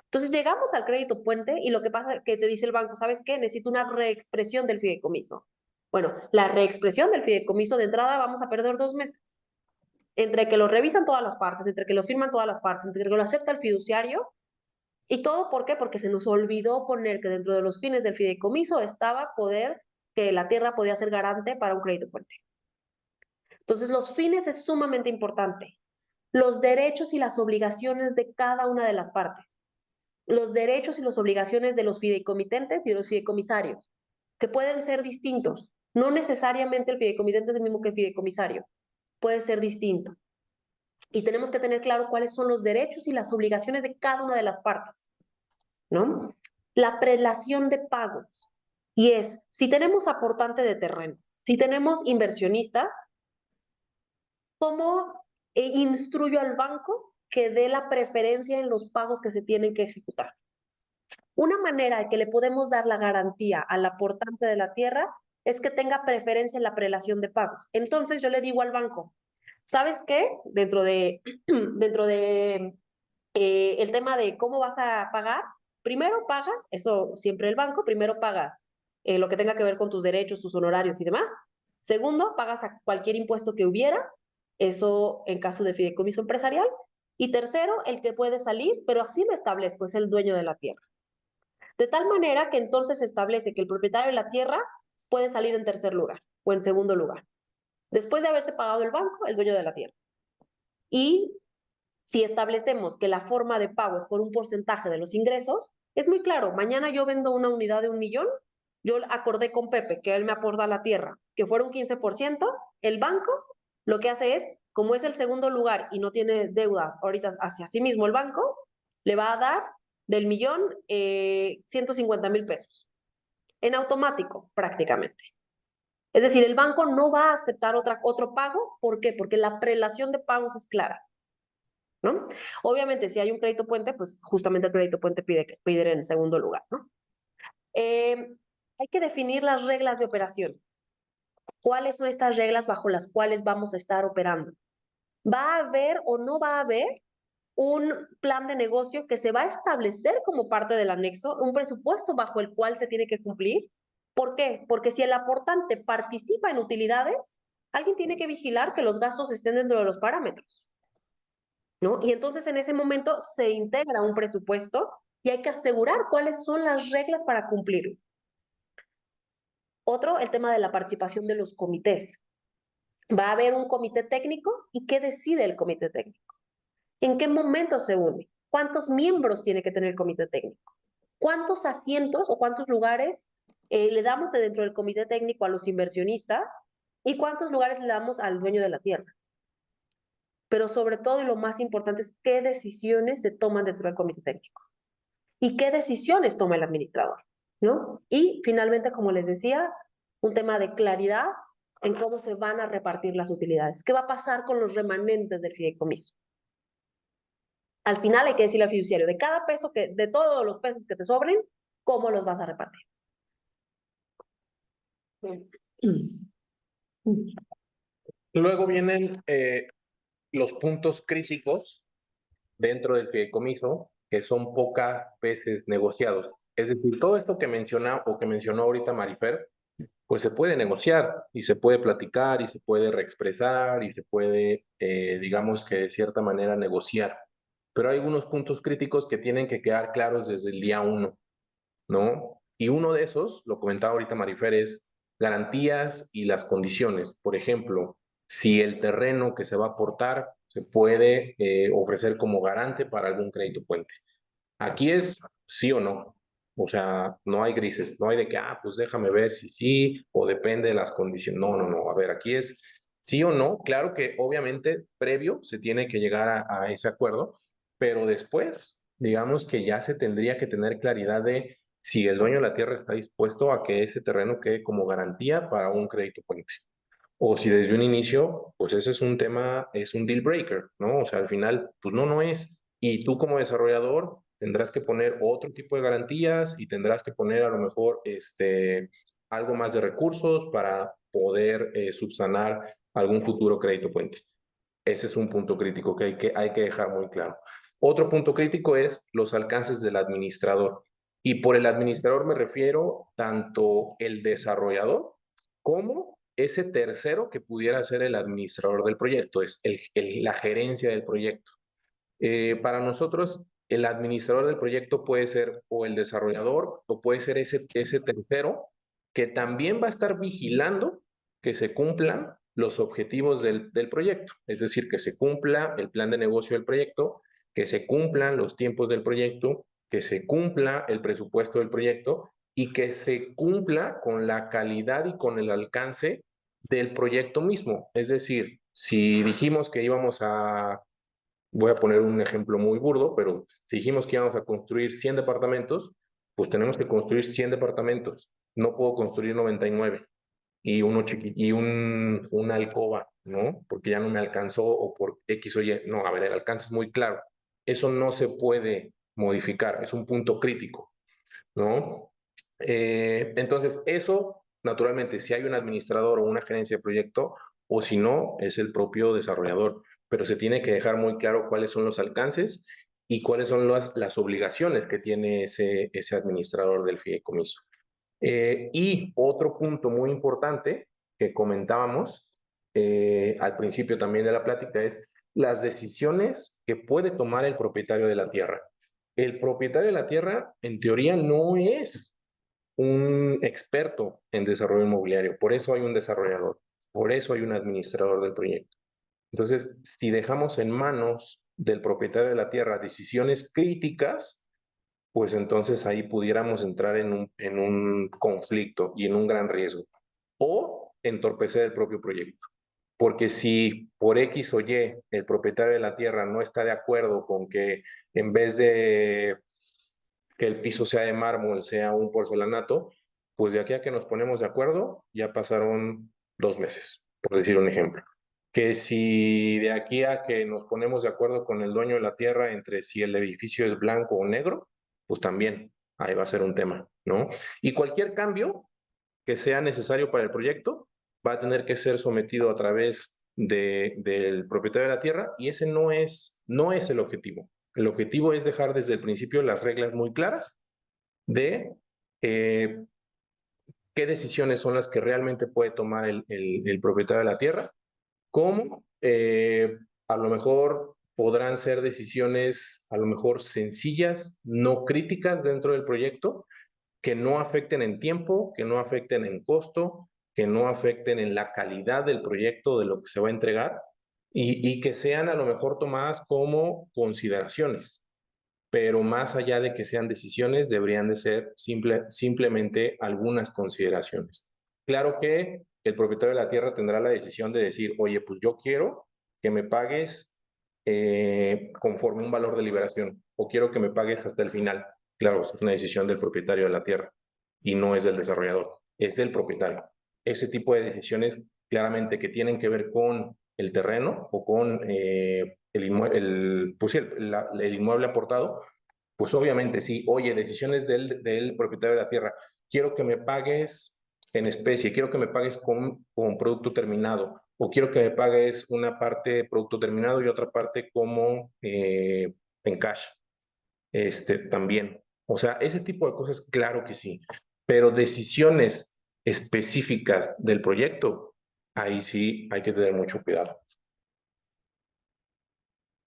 Entonces llegamos al crédito puente y lo que pasa es que te dice el banco, ¿sabes qué? Necesito una reexpresión del fideicomiso. Bueno, la reexpresión del fideicomiso de entrada vamos a perder 2 meses. Entre que lo revisan todas las partes, entre que lo firman todas las partes, entre que lo acepta el fiduciario. ¿Y todo por qué? Porque se nos olvidó poner que dentro de los fines del fideicomiso estaba que la tierra podía ser garante para un crédito puente. Entonces, los fines es sumamente importante. Los derechos y las obligaciones de cada una de las partes. Los derechos y las obligaciones de los fideicomitentes y de los fideicomisarios, que pueden ser distintos. No necesariamente el fideicomitente es el mismo que el fideicomisario. Puede ser distinto. Y tenemos que tener claro cuáles son los derechos y las obligaciones de cada una de las partes, ¿no? La prelación de pagos. Y es, si tenemos aportante de terreno, si tenemos inversionistas, ¿cómo instruyo al banco que dé la preferencia en los pagos que se tienen que ejecutar? Una manera de que le podemos dar la garantía al aportante de la tierra es que tenga preferencia en la prelación de pagos. Entonces yo le digo al banco, ¿sabes qué? Dentro de el tema de cómo vas a pagar, primero pagas, eso siempre el banco, primero pagas lo que tenga que ver con tus derechos, tus honorarios y demás. Segundo, pagas a cualquier impuesto que hubiera, eso en caso de fideicomiso empresarial. Y tercero, el que puede salir, pero así lo establezco, es el dueño de la tierra. De tal manera que entonces se establece que el propietario de la tierra puede salir en tercer lugar o en segundo lugar, después de haberse pagado el banco, el dueño de la tierra. Y si establecemos que la forma de pago es por un porcentaje de los ingresos, es muy claro, mañana yo vendo una unidad de 1 millón, yo acordé con Pepe que él me aporta la tierra, que fuera un 15%, el banco lo que hace es, como es el segundo lugar y no tiene deudas ahorita hacia sí mismo el banco, le va a dar del millón 150,000 pesos, en automático prácticamente. Es decir, el banco no va a aceptar otro pago, ¿por qué? Porque la prelación de pagos es clara, ¿no? Obviamente, si hay un crédito puente, pues justamente el crédito puente pide en segundo lugar, ¿no? Hay que definir las reglas de operación. ¿Cuáles son estas reglas bajo las cuales vamos a estar operando? ¿Va a haber o no va a haber un plan de negocio que se va a establecer como parte del anexo, un presupuesto bajo el cual se tiene que cumplir? ¿Por qué? Porque si el aportante participa en utilidades, alguien tiene que vigilar que los gastos estén dentro de los parámetros, ¿no? Y entonces en ese momento se integra un presupuesto y hay que asegurar cuáles son las reglas para cumplirlo. Otro, el tema de la participación de los comités. Va a haber un comité técnico y ¿qué decide el comité técnico? ¿En qué momento se une? ¿Cuántos miembros tiene que tener el comité técnico? ¿Cuántos asientos o cuántos lugares le damos dentro del comité técnico a los inversionistas? ¿Y cuántos lugares le damos al dueño de la tierra? Pero sobre todo, y lo más importante, es qué decisiones se toman dentro del comité técnico y qué decisiones toma el administrador, ¿no? Y finalmente, como les decía, un tema de claridad en cómo se van a repartir las utilidades. ¿Qué va a pasar con los remanentes del fideicomiso? Al final hay que decirle al fiduciario, de cada peso de todos los pesos que te sobren, ¿cómo los vas a repartir? Luego vienen los puntos críticos dentro del fideicomiso que son pocas veces negociados. Es decir, todo esto que mencionó ahorita Marifer pues se puede negociar y se puede platicar y se puede reexpresar y se puede, digamos que de cierta manera negociar. Pero hay algunos puntos críticos que tienen que quedar claros desde el día uno, ¿no? Y uno de esos, lo comentaba ahorita Marifer, es garantías y las condiciones. Por ejemplo, si el terreno que se va a aportar se puede ofrecer como garante para algún crédito puente. Aquí es sí o no. O sea, no hay grises, no hay de que, pues déjame ver si sí o depende de las condiciones. No, no, no. A ver, aquí es sí o no. Claro que obviamente previo se tiene que llegar a ese acuerdo, pero después, digamos que ya se tendría que tener claridad de si el dueño de la tierra está dispuesto a que ese terreno quede como garantía para un crédito puente. O si desde un inicio, pues ese es un tema, es un deal breaker, ¿no? O sea, al final, pues no, no es. Y tú como desarrollador tendrás que poner otro tipo de garantías y tendrás que poner a lo mejor algo más de recursos para poder subsanar algún futuro crédito puente. Ese es un punto crítico que hay que dejar muy claro. Otro punto crítico es los alcances del administrador. Y por el administrador me refiero tanto el desarrollador como ese tercero que pudiera ser el administrador del proyecto, es la gerencia del proyecto. Para nosotros, el administrador del proyecto puede ser o el desarrollador o puede ser ese tercero que también va a estar vigilando que se cumplan los objetivos del proyecto, es decir, que se cumpla el plan de negocio del proyecto, que se cumplan los tiempos del proyecto, que se cumpla el presupuesto del proyecto y que se cumpla con la calidad y con el alcance del proyecto mismo. Es decir, si dijimos que íbamos a, voy a poner un ejemplo muy burdo, pero si dijimos que íbamos a construir 100 departamentos, pues tenemos que construir 100 departamentos. No puedo construir 99 y uno y una alcoba, ¿no? Porque ya no me alcanzó o por X o Y. No, a ver, el alcance es muy claro. Eso no se puede modificar, es un punto crítico, ¿no? Entonces, eso, naturalmente, si hay un administrador o una gerencia de proyecto, o si no, es el propio desarrollador, pero se tiene que dejar muy claro cuáles son los alcances y cuáles son las obligaciones que tiene ese administrador del fideicomiso. Y otro punto muy importante que comentábamos al principio también de la plática es las decisiones que puede tomar el propietario de la tierra. El propietario de la tierra, en teoría, no es un experto en desarrollo inmobiliario, por eso hay un desarrollador, por eso hay un administrador del proyecto. Entonces, si dejamos en manos del propietario de la tierra decisiones críticas, pues entonces ahí pudiéramos entrar en un conflicto y en un gran riesgo. O entorpecer el propio proyecto. Porque si por X o Y el propietario de la tierra no está de acuerdo con que en vez de que el piso sea de mármol, sea un porcelanato, pues de aquí a que nos ponemos de acuerdo, ya pasaron 2 meses, por decir un ejemplo. Que si de aquí a que nos ponemos de acuerdo con el dueño de la tierra entre si el edificio es blanco o negro, pues también ahí va a ser un tema, ¿no? Y cualquier cambio que sea necesario para el proyecto va a tener que ser sometido a través del propietario de la tierra y ese no es el objetivo. El objetivo es dejar desde el principio las reglas muy claras de qué decisiones son las que realmente puede tomar el propietario de la tierra, cómo a lo mejor podrán ser decisiones a lo mejor sencillas, no críticas dentro del proyecto, que no afecten en tiempo, que no afecten en costo, que no afecten en la calidad del proyecto, de lo que se va a entregar, y que sean a lo mejor tomadas como consideraciones, pero más allá de que sean decisiones, deberían de ser simplemente algunas consideraciones. Claro que el propietario de la tierra tendrá la decisión de decir, oye, pues yo quiero que me pagues conforme un valor de liberación, o quiero que me pagues hasta el final. Claro, es una decisión del propietario de la tierra y no es del desarrollador, es del propietario. Ese tipo de decisiones claramente que tienen que ver con el terreno o con pues sí, el inmueble aportado, pues obviamente sí, oye, decisiones del propietario de la tierra, quiero que me pagues en especie, quiero que me pagues con producto terminado, o quiero que me pagues una parte de producto terminado y otra parte como en cash, también. O sea, ese tipo de cosas, claro que sí, pero decisiones específicas del proyecto, ahí sí hay que tener mucho cuidado.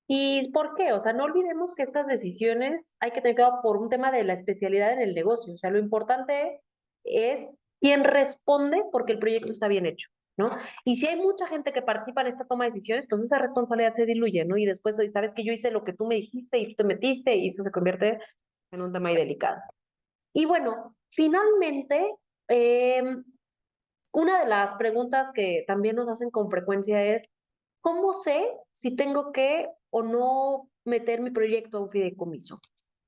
¿Y por qué? O sea, no olvidemos que estas decisiones hay que tener cuidado por un tema de la especialidad en el negocio. O sea, lo importante es quién responde porque el proyecto está bien hecho, ¿no? Y si hay mucha gente que participa en esta toma de decisiones, pues esa responsabilidad se diluye, ¿no? Y después, sabes que yo hice lo que tú me dijiste y tú te metiste y eso se convierte en un tema ahí delicado. Y bueno, finalmente, una de las preguntas que también nos hacen con frecuencia es, ¿cómo sé si tengo que o no meter mi proyecto a un fideicomiso?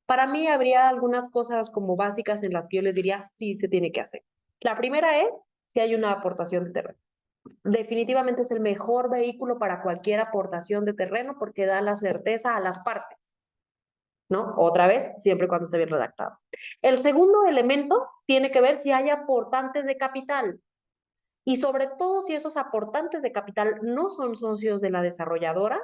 Para mí habría algunas cosas como básicas en las que yo les diría sí se tiene que hacer. La primera es si hay una aportación de terreno. Definitivamente es el mejor vehículo para cualquier aportación de terreno porque da la certeza a las partes, ¿no? Otra vez, siempre y cuando esté bien redactado. El segundo elemento tiene que ver si hay aportantes de capital. Y sobre todo si esos aportantes de capital no son socios de la desarrolladora,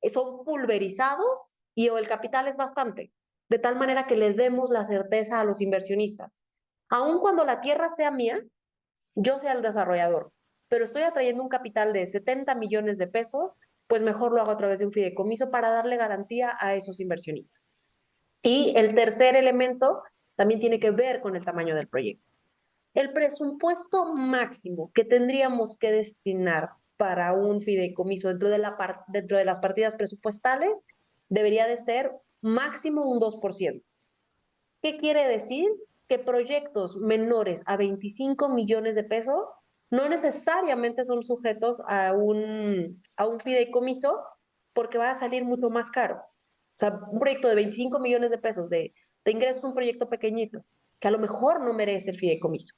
son pulverizados y o el capital es bastante, de tal manera que le demos la certeza a los inversionistas. Aun cuando la tierra sea mía, yo sea el desarrollador, pero estoy atrayendo un capital de 70 millones de pesos, pues mejor lo hago a través de un fideicomiso para darle garantía a esos inversionistas. Y el tercer elemento también tiene que ver con el tamaño del proyecto. El presupuesto máximo que tendríamos que destinar para un fideicomiso dentro de las partidas presupuestales debería de ser máximo un 2%. ¿Qué quiere decir? Que proyectos menores a 25 millones de pesos no necesariamente son sujetos a un fideicomiso porque va a salir mucho más caro. O sea, un proyecto de 25 millones de pesos de ingresos, un proyecto pequeñito, que a lo mejor no merece el fideicomiso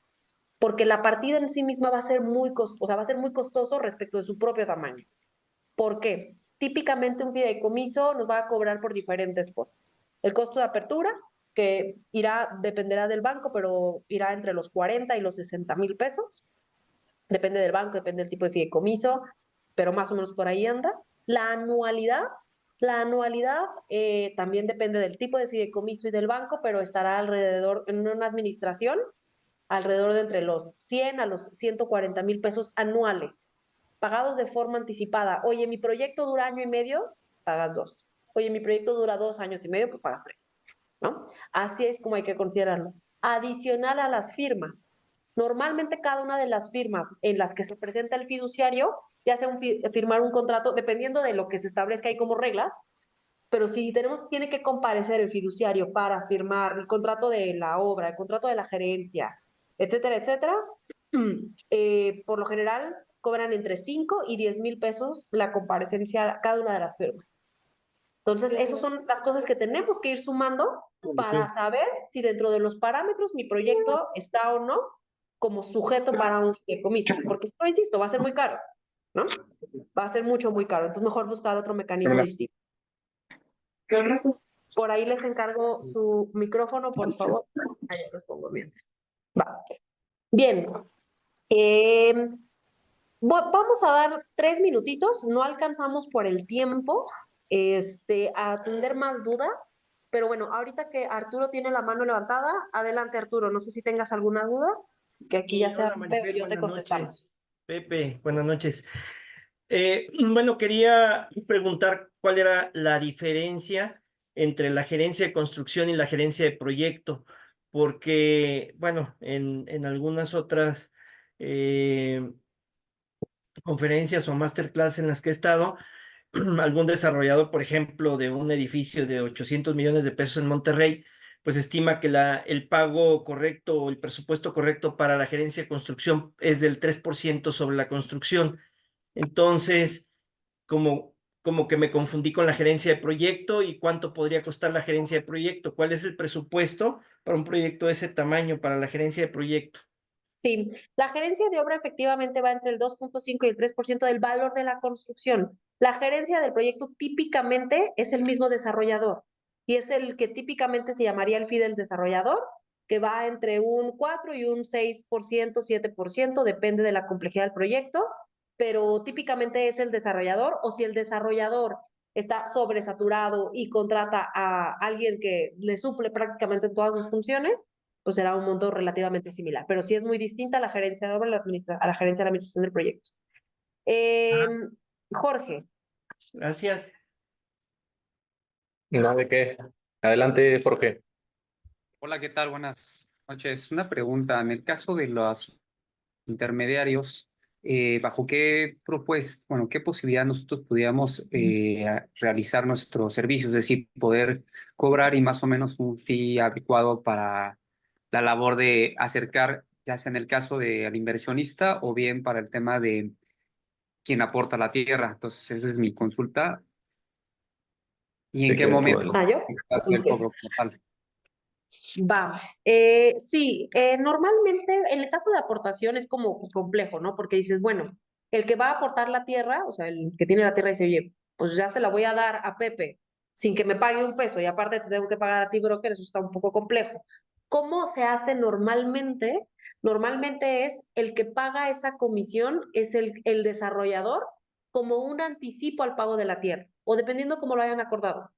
porque la partida en sí misma va a ser va a ser muy costoso respecto de su propio tamaño. ¿Por qué? Típicamente un fideicomiso nos va a cobrar por diferentes cosas. El costo de apertura, que dependerá del banco, pero irá entre los 40 y los 60,000 pesos. Depende del banco, depende del tipo de fideicomiso, pero más o menos por ahí anda. La anualidad también depende del tipo de fideicomiso y del banco, pero estará alrededor, en una administración, alrededor de entre los 100 a los 140,000 pesos anuales, pagados de forma anticipada. Oye, mi proyecto dura año y medio, pagas 2. Oye, mi proyecto dura 2 años y medio, pues pagas 3, ¿no? Así es como hay que considerarlo. Adicional a las firmas. Normalmente cada una de las firmas en las que se presenta el fiduciario, ya sea firmar un contrato, dependiendo de lo que se establezca ahí como reglas, pero si tiene que comparecer el fiduciario para firmar el contrato de la obra, el contrato de la gerencia, etcétera, etcétera, por lo general cobran entre 5 y 10,000 pesos la comparecencia cada una de las firmas. Entonces, esas son las cosas que tenemos que ir sumando para saber si dentro de los parámetros mi proyecto está o no como sujeto para un fideicomiso, porque esto, insisto, va a ser muy caro, ¿no? Va a ser muy caro, entonces mejor buscar otro mecanismo distinto. Por ahí les encargo su micrófono, por favor. Ahí los pongo bien. Va. Bien. Vamos a dar 3 minutitos. No alcanzamos por el tiempo a atender más dudas. Pero bueno, ahorita que Arturo tiene la mano levantada, adelante Arturo. No sé si tengas alguna duda, que aquí ya sea Pepe y yo te contestamos. Pepe, buenas noches. Bueno, quería preguntar cuál era la diferencia entre la gerencia de construcción y la gerencia de proyecto, porque, bueno, en algunas otras conferencias o masterclass en las que he estado, algún desarrollador, por ejemplo, de un edificio de 800 millones de pesos en Monterrey, pues estima que el pago correcto o el presupuesto correcto para la gerencia de construcción es del 3% sobre la construcción. Entonces, como que me confundí con la gerencia de proyecto y cuánto podría costar la gerencia de proyecto. ¿Cuál es el presupuesto para un proyecto de ese tamaño para la gerencia de proyecto? Sí, la gerencia de obra efectivamente va entre el 2,5 y el 3% del valor de la construcción. La gerencia del proyecto típicamente es el mismo desarrollador y es el que típicamente se llamaría el fee del desarrollador, que va entre un 4 y un 6%, 7%, depende de la complejidad del proyecto, pero típicamente es el desarrollador, o si el desarrollador está sobresaturado y contrata a alguien que le suple prácticamente todas sus funciones, pues será un monto relativamente similar, pero sí es muy distinta a la gerencia de obra a la gerencia de la administración del proyecto. Jorge. Gracias. No, ¿de qué? Adelante, Jorge. Hola, ¿qué tal? Buenas noches. Una pregunta. En el caso de los intermediarios, ¿bajo qué propuesta, bueno, qué posibilidad nosotros pudiéramos realizar nuestros servicios? Es decir, poder cobrar y más o menos un fee adecuado para la labor de acercar, ya sea en el caso del inversionista o bien para el tema de quien aporta la tierra. Entonces, esa es mi consulta. ¿Y en qué momento ¿Yo? se hace el cobro como tal? Va, sí, normalmente en el caso de aportación es como complejo, ¿no? Porque dices, bueno, el que va a aportar la tierra, o sea, el que tiene la tierra dice, oye, pues ya se la voy a dar a Pepe sin que me pague un peso y aparte te tengo que pagar a ti, broker, eso está un poco complejo. ¿Cómo se hace normalmente? Normalmente es el que paga esa comisión, es el desarrollador como un anticipo al pago de la tierra, o dependiendo cómo lo hayan acordado,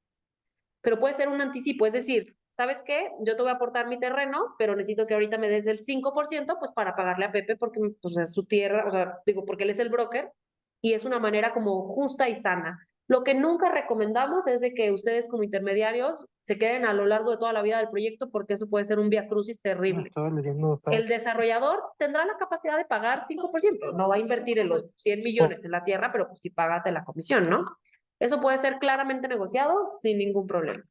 pero puede ser un anticipo, es decir, ¿sabes qué? Yo te voy a aportar mi terreno, pero necesito que ahorita me des el 5%, pues para pagarle a Pepe porque pues, es su tierra, o sea, digo, porque él es el broker y es una manera como justa y sana. Lo que nunca recomendamos es de que ustedes como intermediarios se queden a lo largo de toda la vida del proyecto porque eso puede ser un vía crucis terrible. El desarrollador tendrá la capacidad de pagar 5%, no va a invertir en los 100 millones en la tierra, pero pues sí págate la comisión, ¿no? Eso puede ser claramente negociado sin ningún problema.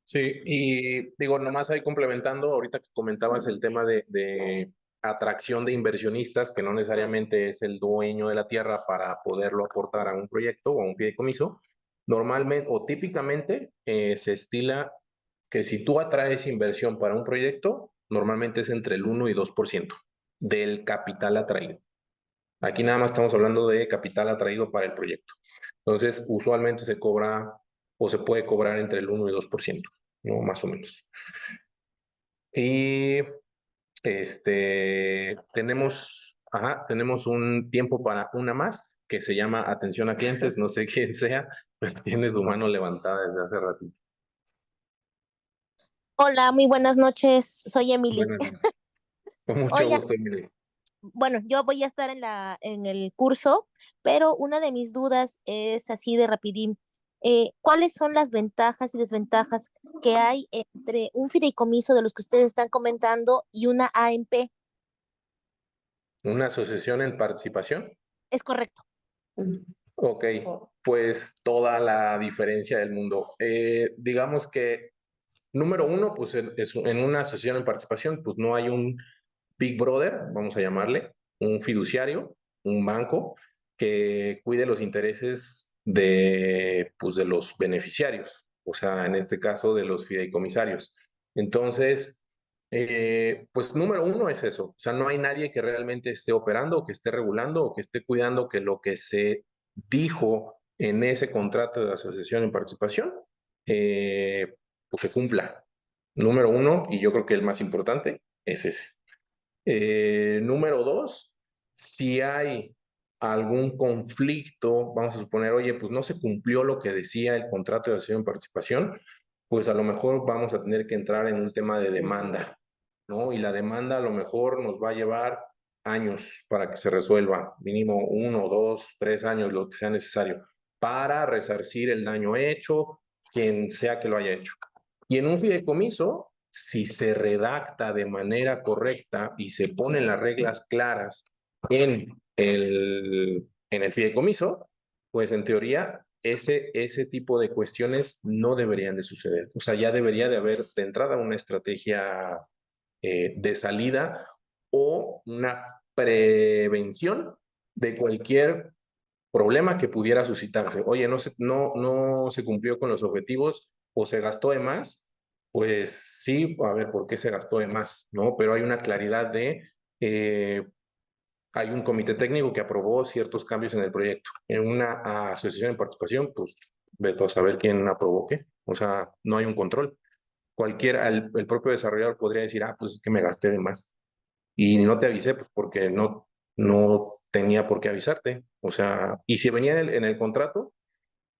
Sí, y digo, nomás ahí complementando, ahorita que comentabas el tema de atracción de inversionistas, que no necesariamente es el dueño de la tierra para poderlo aportar a un proyecto o a un fideicomiso, normalmente o típicamente se estila que si tú atraes inversión para un proyecto, normalmente es entre el 1 y 2% del capital atraído. Aquí nada más estamos hablando de capital atraído para el proyecto. Entonces, usualmente se cobra o se puede cobrar entre el 1 y 2%, ¿no? Más o menos. Y tenemos un tiempo para una más que se llama atención a clientes, no sé quién sea, pero tiene tu mano levantada desde hace ratito. Hola, muy buenas noches. Soy Emily. Bueno, con mucho Oiga, gusto, Emily. bueno, yo voy a estar en el curso, pero una de mis dudas es así de rapidín. ¿Cuáles son las ventajas y desventajas que hay entre un fideicomiso de los que ustedes están comentando y una AMP? ¿Una asociación en participación? Es correcto. Ok, pues toda la diferencia del mundo. Digamos que, número uno, pues en una asociación en participación, pues no hay un Big Brother, vamos a llamarle, un fiduciario, un banco que cuide los intereses pues, de los beneficiarios, o sea, en este caso de los fideicomisarios. Entonces, pues número uno es eso, o sea, no hay nadie que realmente esté operando o que esté regulando o que esté cuidando que lo que se dijo en ese contrato de asociación en participación, pues se cumpla. Número uno, y yo creo que el más importante, es ese. Número dos, si hay algún conflicto, vamos a suponer, oye, pues no se cumplió lo que decía el contrato de asociación en participación, pues a lo mejor vamos a tener que entrar en un tema de demanda, ¿no? Y la demanda a lo mejor nos va a llevar años para que se resuelva, mínimo 1, 2, 3 años, lo que sea necesario, para resarcir el daño hecho, quien sea que lo haya hecho. Y en un fideicomiso, si se redacta de manera correcta y se ponen las reglas claras en el fideicomiso, pues en teoría ese tipo de cuestiones no deberían de suceder. O sea, ya debería de haber de entrada una estrategia de salida o una prevención de cualquier problema que pudiera suscitarse. Oye, no se cumplió con los objetivos o se gastó de más, pues sí, a ver, ¿por qué se gastó de más? ¿No? Pero hay una claridad hay un comité técnico que aprobó ciertos cambios en el proyecto. En una asociación de participación, pues vete a saber quién aprobó qué. O sea, no hay un control. El propio desarrollador podría decir, pues es que me gasté de más. Y no te avisé, pues porque no tenía por qué avisarte. O sea, y si venía en el contrato,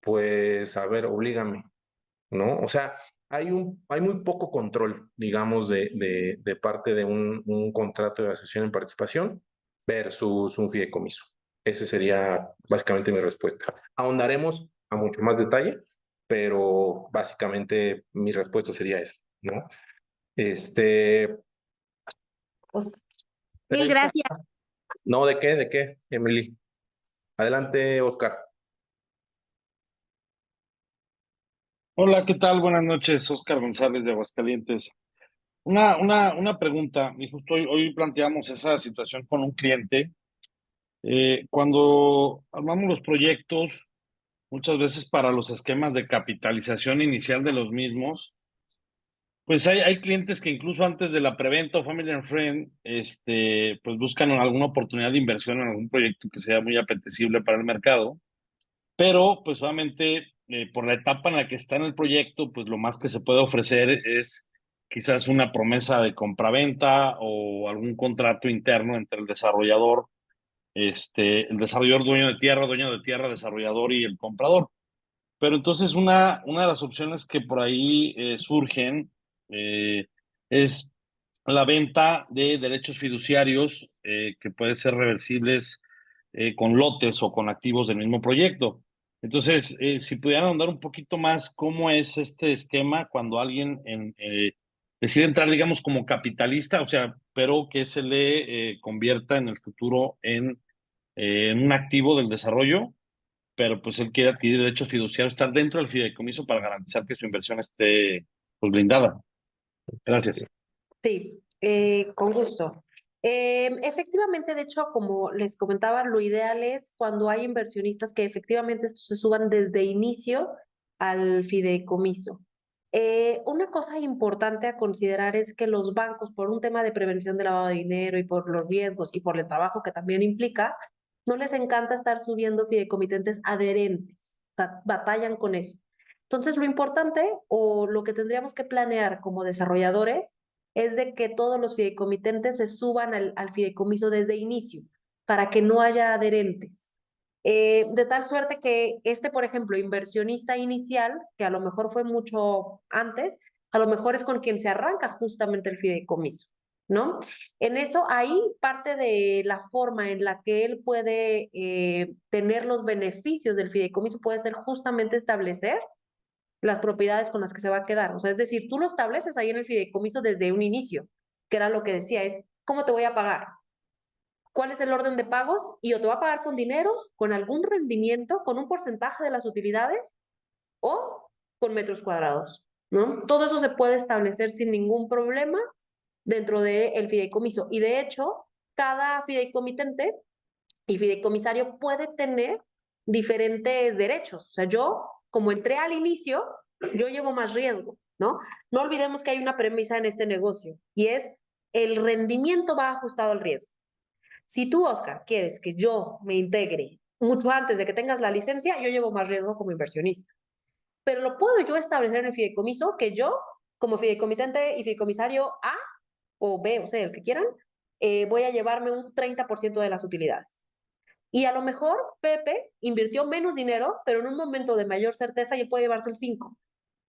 pues a ver, oblígame, ¿no? O sea, hay muy poco control, digamos, de parte de un contrato de asociación en participación versus un fideicomiso. Esa sería básicamente mi respuesta. Ahondaremos a mucho más detalle, pero básicamente mi respuesta sería esa, ¿no? Oscar. Mil gracias. No, ¿de qué, Emily? Adelante, Oscar. Hola, ¿qué tal? Buenas noches, Oscar González de Aguascalientes. Una pregunta, y justo hoy planteamos esa situación con un cliente. Cuando armamos los proyectos, muchas veces para los esquemas de capitalización inicial de los mismos, pues hay clientes que incluso antes de la preventa o Family and Friend, pues buscan alguna oportunidad de inversión en algún proyecto que sea muy apetecible para el mercado. Pero pues obviamente por la etapa en la que está en el proyecto, pues lo más que se puede ofrecer es quizás una promesa de compraventa o algún contrato interno entre el desarrollador dueño de tierra, desarrollador y el comprador. Pero entonces una de las opciones que por ahí surgen es la venta de derechos fiduciarios que pueden ser reversibles con lotes o con activos del mismo proyecto. Entonces, si pudieran ahondar un poquito más cómo es este esquema cuando alguien decide entrar, digamos, como capitalista, o sea, pero que se le convierta en el futuro en un activo del desarrollo, pero pues él quiere adquirir derechos fiduciarios, estar dentro del fideicomiso para garantizar que su inversión esté pues blindada. Gracias. Sí, con gusto. Efectivamente, de hecho, como les comentaba, lo ideal es cuando hay inversionistas que efectivamente estos se suban desde inicio al fideicomiso. Una cosa importante a considerar es que los bancos, por un tema de prevención de lavado de dinero y por los riesgos y por el trabajo que también implica, no les encanta estar subiendo fideicomitentes adherentes, o sea, batallan con eso. Entonces, lo importante o lo que tendríamos que planear como desarrolladores es de que todos los fideicomitentes se suban al fideicomiso desde inicio, para que no haya adherentes. De tal suerte que por ejemplo, inversionista inicial, que a lo mejor fue mucho antes, a lo mejor es con quien se arranca justamente el fideicomiso, ¿no? En eso, ahí parte de la forma en la que él puede tener los beneficios del fideicomiso puede ser justamente establecer las propiedades con las que se va a quedar. O sea, es decir, tú lo estableces ahí en el fideicomiso desde un inicio, que era lo que decía, es, ¿cómo te voy a pagar? ¿Cuál es el orden de pagos? Y o te va a pagar con dinero, con algún rendimiento, con un porcentaje de las utilidades o con metros cuadrados, ¿no? Todo eso se puede establecer sin ningún problema dentro del fideicomiso. Y de hecho, cada fideicomitente y fideicomisario puede tener diferentes derechos. O sea, yo, como entré al inicio, yo llevo más riesgo, ¿no? No olvidemos que hay una premisa en este negocio y es el rendimiento va ajustado al riesgo. Si tú, Oscar, quieres que yo me integre mucho antes de que tengas la licencia, yo llevo más riesgo como inversionista. Pero lo puedo yo establecer en el fideicomiso que yo, como fideicomitente y fideicomisario A o B, o sea, el que quieran, voy a llevarme un 30% de las utilidades. Y a lo mejor Pepe invirtió menos dinero, pero en un momento de mayor certeza ya puede llevarse el 5%.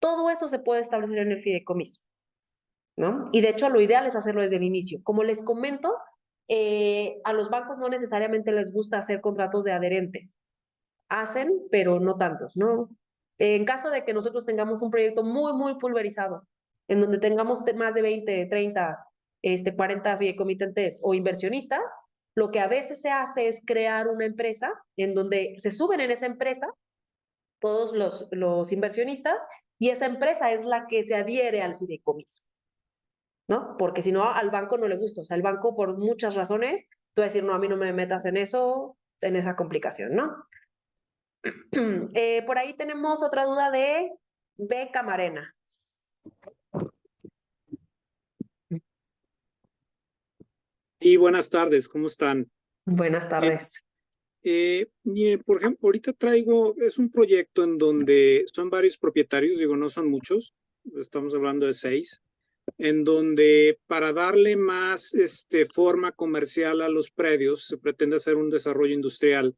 Todo eso se puede establecer en el fideicomiso, ¿no? Y de hecho lo ideal es hacerlo desde el inicio. Como les comento, a los bancos no necesariamente les gusta hacer contratos de adherentes. Hacen, pero no tantos, ¿no? En caso de que nosotros tengamos un proyecto muy, muy pulverizado, en donde tengamos más de 20, 30, 40 fideicomitentes o inversionistas, lo que a veces se hace es crear una empresa en donde se suben en esa empresa todos los inversionistas y esa empresa es la que se adhiere al fideicomiso, ¿no? Porque si no, al banco no le gusta. O sea, el banco por muchas razones, tú vas a decir, no, a mí no me metas en eso, en esa complicación, ¿no? Por ahí tenemos otra duda de B. Camarena. Y buenas tardes, ¿cómo están? Buenas tardes. Mire, por ejemplo, ahorita es un proyecto en donde son varios propietarios, digo, no son muchos, estamos hablando de 6, en donde para darle más forma comercial a los predios se pretende hacer un desarrollo industrial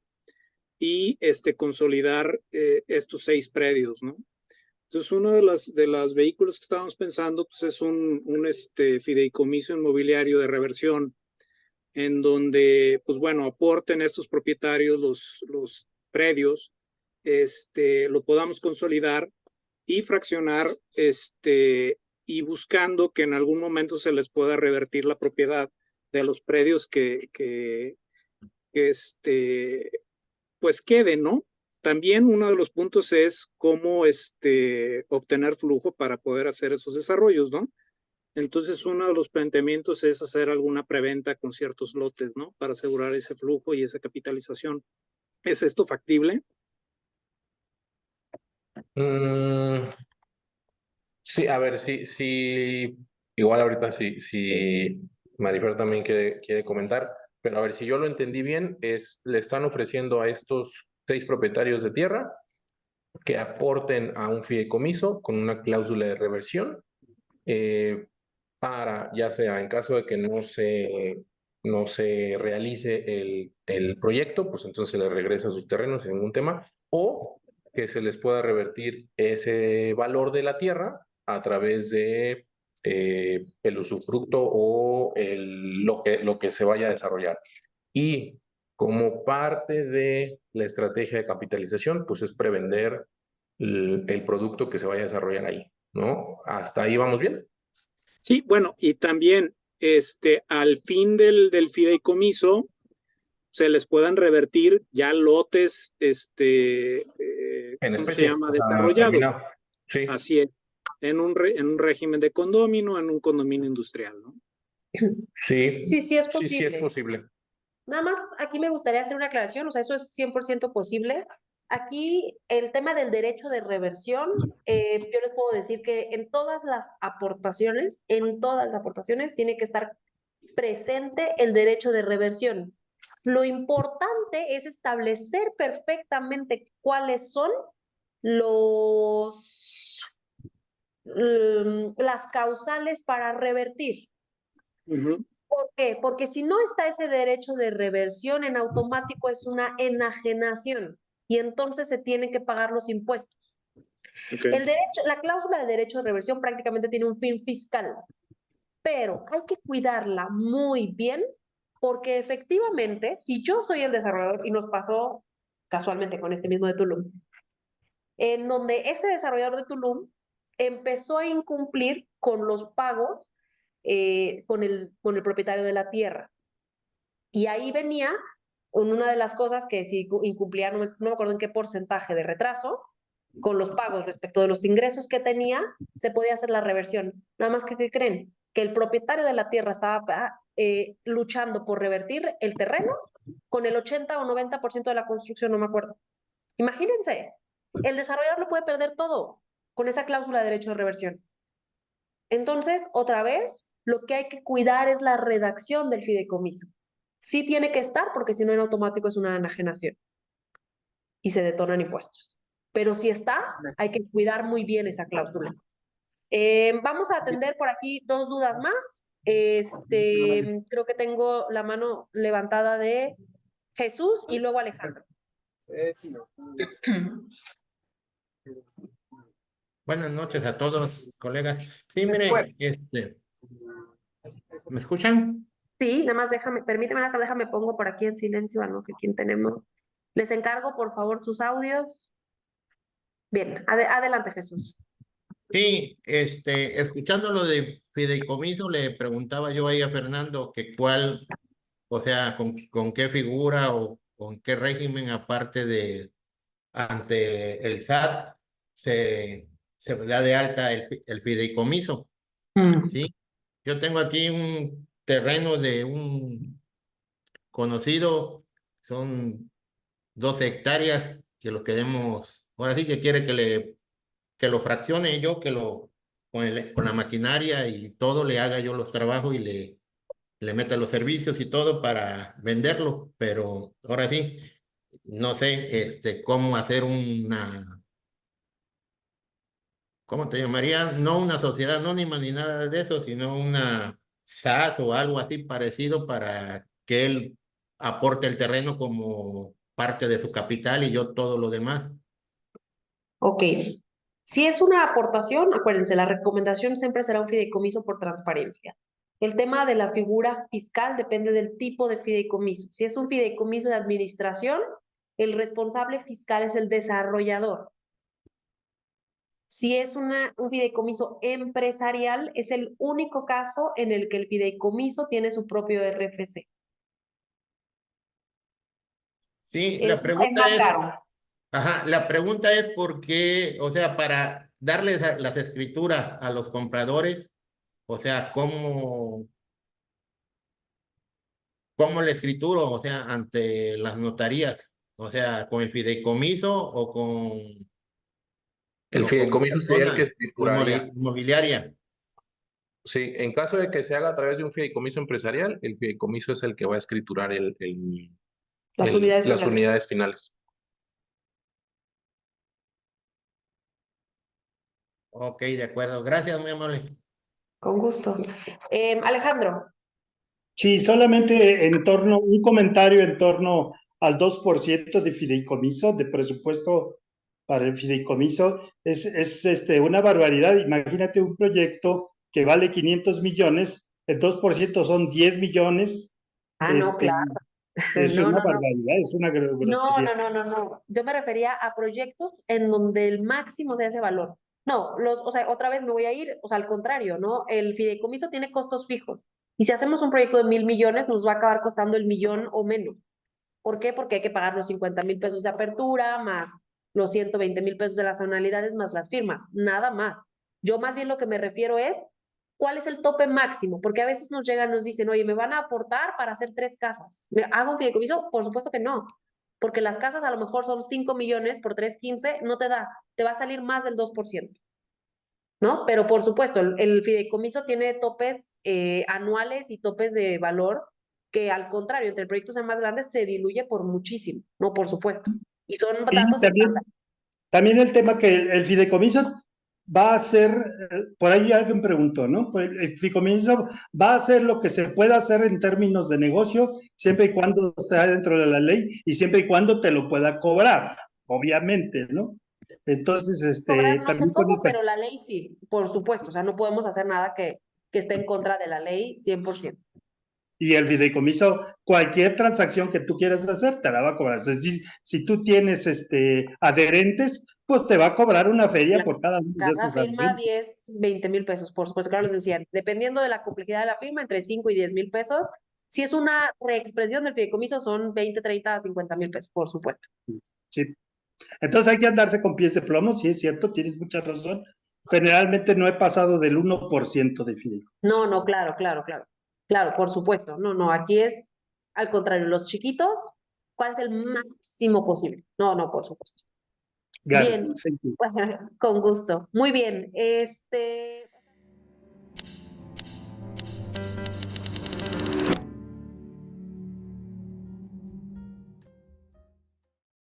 y consolidar estos 6 predios, ¿no? Entonces, uno de las vehículos que estábamos pensando, pues es un fideicomiso inmobiliario de reversión, en donde, pues bueno, aporten estos propietarios los predios, lo podamos consolidar y fraccionar, y buscando que en algún momento se les pueda revertir la propiedad de los predios que pues queden, ¿no? También uno de los puntos es cómo obtener flujo para poder hacer esos desarrollos, ¿no? Entonces, uno de los planteamientos es hacer alguna preventa con ciertos lotes, ¿no? Para asegurar ese flujo y esa capitalización. ¿Es esto factible? Sí, a ver, igual ahorita si Marifer también quiere comentar, pero a ver, si yo lo entendí bien, le están ofreciendo a estos 6 propietarios de tierra que aporten a un fideicomiso con una cláusula de reversión, para, ya sea en caso de que no se realice el proyecto, pues entonces se les regresa sus terrenos sin ningún tema, o que se les pueda revertir ese valor de la tierra a través de el usufructo o lo que se vaya a desarrollar. Y como parte de la estrategia de capitalización, pues es prevender el producto que se vaya a desarrollar ahí, ¿no? ¿Hasta ahí vamos bien? Sí, bueno, y también al fin del fideicomiso se les puedan revertir ya lotes, En ¿cómo se especie, llama? o sea, Desarrollado. terminado. Sí. Así es, en un régimen de condominio, en un condominio industrial, ¿no? Sí, Sí es sí es posible. posible. Nada más aquí me gustaría hacer una aclaración, o sea, eso es 100% posible. Aquí el tema del derecho de reversión, yo les puedo decir que en todas las aportaciones, tiene que estar presente el derecho de reversión. Lo importante es establecer perfectamente cuáles son las causales para revertir. Ujú. ¿Por qué? Porque si no está ese derecho de reversión, en automático es una enajenación y entonces se tienen que pagar los impuestos. Okay. La cláusula de derecho de reversión prácticamente tiene un fin fiscal, pero hay que cuidarla muy bien porque efectivamente, si yo soy el desarrollador, y nos pasó casualmente con este mismo de Tulum, en donde este desarrollador de Tulum empezó a incumplir con los pagos con el propietario de la tierra. Y ahí venía una de las cosas que si incumplía, no me acuerdo en qué porcentaje de retraso, con los pagos respecto de los ingresos que tenía, se podía hacer la reversión. Nada más que, ¿qué creen? Que el propietario de la tierra estaba luchando por revertir el terreno con el 80 o 90% de la construcción, no me acuerdo. Imagínense, el desarrollador lo puede perder todo con esa cláusula de derecho de reversión. Entonces, otra vez, lo que hay que cuidar es la redacción del fideicomiso. Sí tiene que estar, porque si no en automático es una enajenación y se detonan impuestos. Pero si está, hay que cuidar muy bien esa cláusula. Vamos a atender por aquí 2 dudas más. Creo que tengo la mano levantada de Jesús y luego Alejandro. Buenas noches a todos, colegas. Sí, mire, ¿me escuchan? Sí, nada más permíteme, déjame pongo por aquí en silencio a no sé quién tenemos. Les encargo, por favor, sus audios. Bien, adelante, Jesús. Sí, escuchando lo de fideicomiso, le preguntaba yo ahí a Fernando que cuál, o sea, con qué figura o con qué régimen aparte de ante el SAT se da de alta el fideicomiso, ¿sí? Yo tengo aquí un terreno de un conocido, son 12 hectáreas que lo queremos, ahora sí que quiere que lo fraccione yo, con la maquinaria y todo le haga yo los trabajos y le meta los servicios y todo para venderlo, pero ahora sí, no sé cómo hacer ¿cómo te llamaría? No una sociedad anónima ni nada de eso, sino una SAS o algo así parecido para que él aporte el terreno como parte de su capital y yo todo lo demás. Ok. Si es una aportación, acuérdense, la recomendación siempre será un fideicomiso por transparencia. El tema de la figura fiscal depende del tipo de fideicomiso. Si es un fideicomiso de administración, el responsable fiscal es el desarrollador. Si es un fideicomiso empresarial, es el único caso en el que el fideicomiso tiene su propio RFC. Sí, Es la pregunta más es, caro. ajá, la pregunta es por qué, o sea, para darles las escrituras a los compradores, o sea, ¿cómo la escrituro? O sea, ante las notarías, o sea, con el fideicomiso El o con fideicomiso sería el que persona escrituraría. inmobiliaria. Sí, en caso de que se haga a través de un fideicomiso empresarial, el fideicomiso es el que va a escriturar Las unidades las finales. unidades finales. Ok, de acuerdo. Gracias, muy amable. Con gusto. Alejandro. Sí, solamente un comentario en torno al 2% de fideicomiso, de presupuesto para el fideicomiso, es una barbaridad. Imagínate un proyecto que vale 500 millones, el 2% son 10 millones, Ah, no, claro. es No, una no, no. barbaridad, es una No, grosería. no. Yo me refería a proyectos en donde el máximo de ese valor. No, o sea, otra vez me voy a ir, o sea, al contrario, ¿no? El fideicomiso tiene costos fijos. Y si hacemos un proyecto de 1,000 millones, nos va a acabar costando el millón o menos. ¿Por qué? Porque hay que pagar los 50,000 pesos de apertura, más los 120,000 pesos de las anualidades, más las firmas. Nada más. Yo más bien lo que me refiero es, ¿cuál es el tope máximo? Porque a veces nos llegan, nos dicen, oye, ¿me van a aportar para hacer 3 casas? ¿Me hago un fideicomiso? Por supuesto que no. Porque las casas a lo mejor son 5 millones por 3, 15, no te da. Te va a salir más del 2%. ¿No? Pero por supuesto, el fideicomiso tiene topes anuales y topes de valor que al contrario, entre el proyecto sea más grande, se diluye por muchísimo, ¿no? Por supuesto. Y son Y datos estándar. también el tema que el fideicomiso va a hacer, por ahí alguien preguntó, ¿no? Pues el fideicomiso va a hacer lo que se pueda hacer en términos de negocio, siempre y cuando esté dentro de la ley y siempre y cuando te lo pueda cobrar, obviamente, ¿no? Entonces, Cobrar no sé también con cómo, esa, pero la ley sí, por supuesto. O sea, no podemos hacer nada que esté en contra de la ley 100%. y el fideicomiso, cualquier transacción que tú quieras hacer, te la va a cobrar. Es decir, si tú tienes adherentes, pues te va a cobrar una feria por cada uno de Cada esos firma adherentes. 10, 20,000 pesos, por supuesto, claro, les decía, dependiendo de la complejidad de la firma, entre 5 y 10,000 pesos. Si es una reexpresión del fideicomiso, son 20, 30, 50,000 pesos, por supuesto. Sí. Entonces hay que andarse con pies de plomo, sí es cierto, tienes mucha razón. Generalmente no he pasado del 1% de fideicomiso. No, claro. Claro, por supuesto. No, aquí es al contrario, los chiquitos, ¿cuál es el máximo posible? No, por supuesto. Got it. Bien, Thank you. con gusto. Muy bien.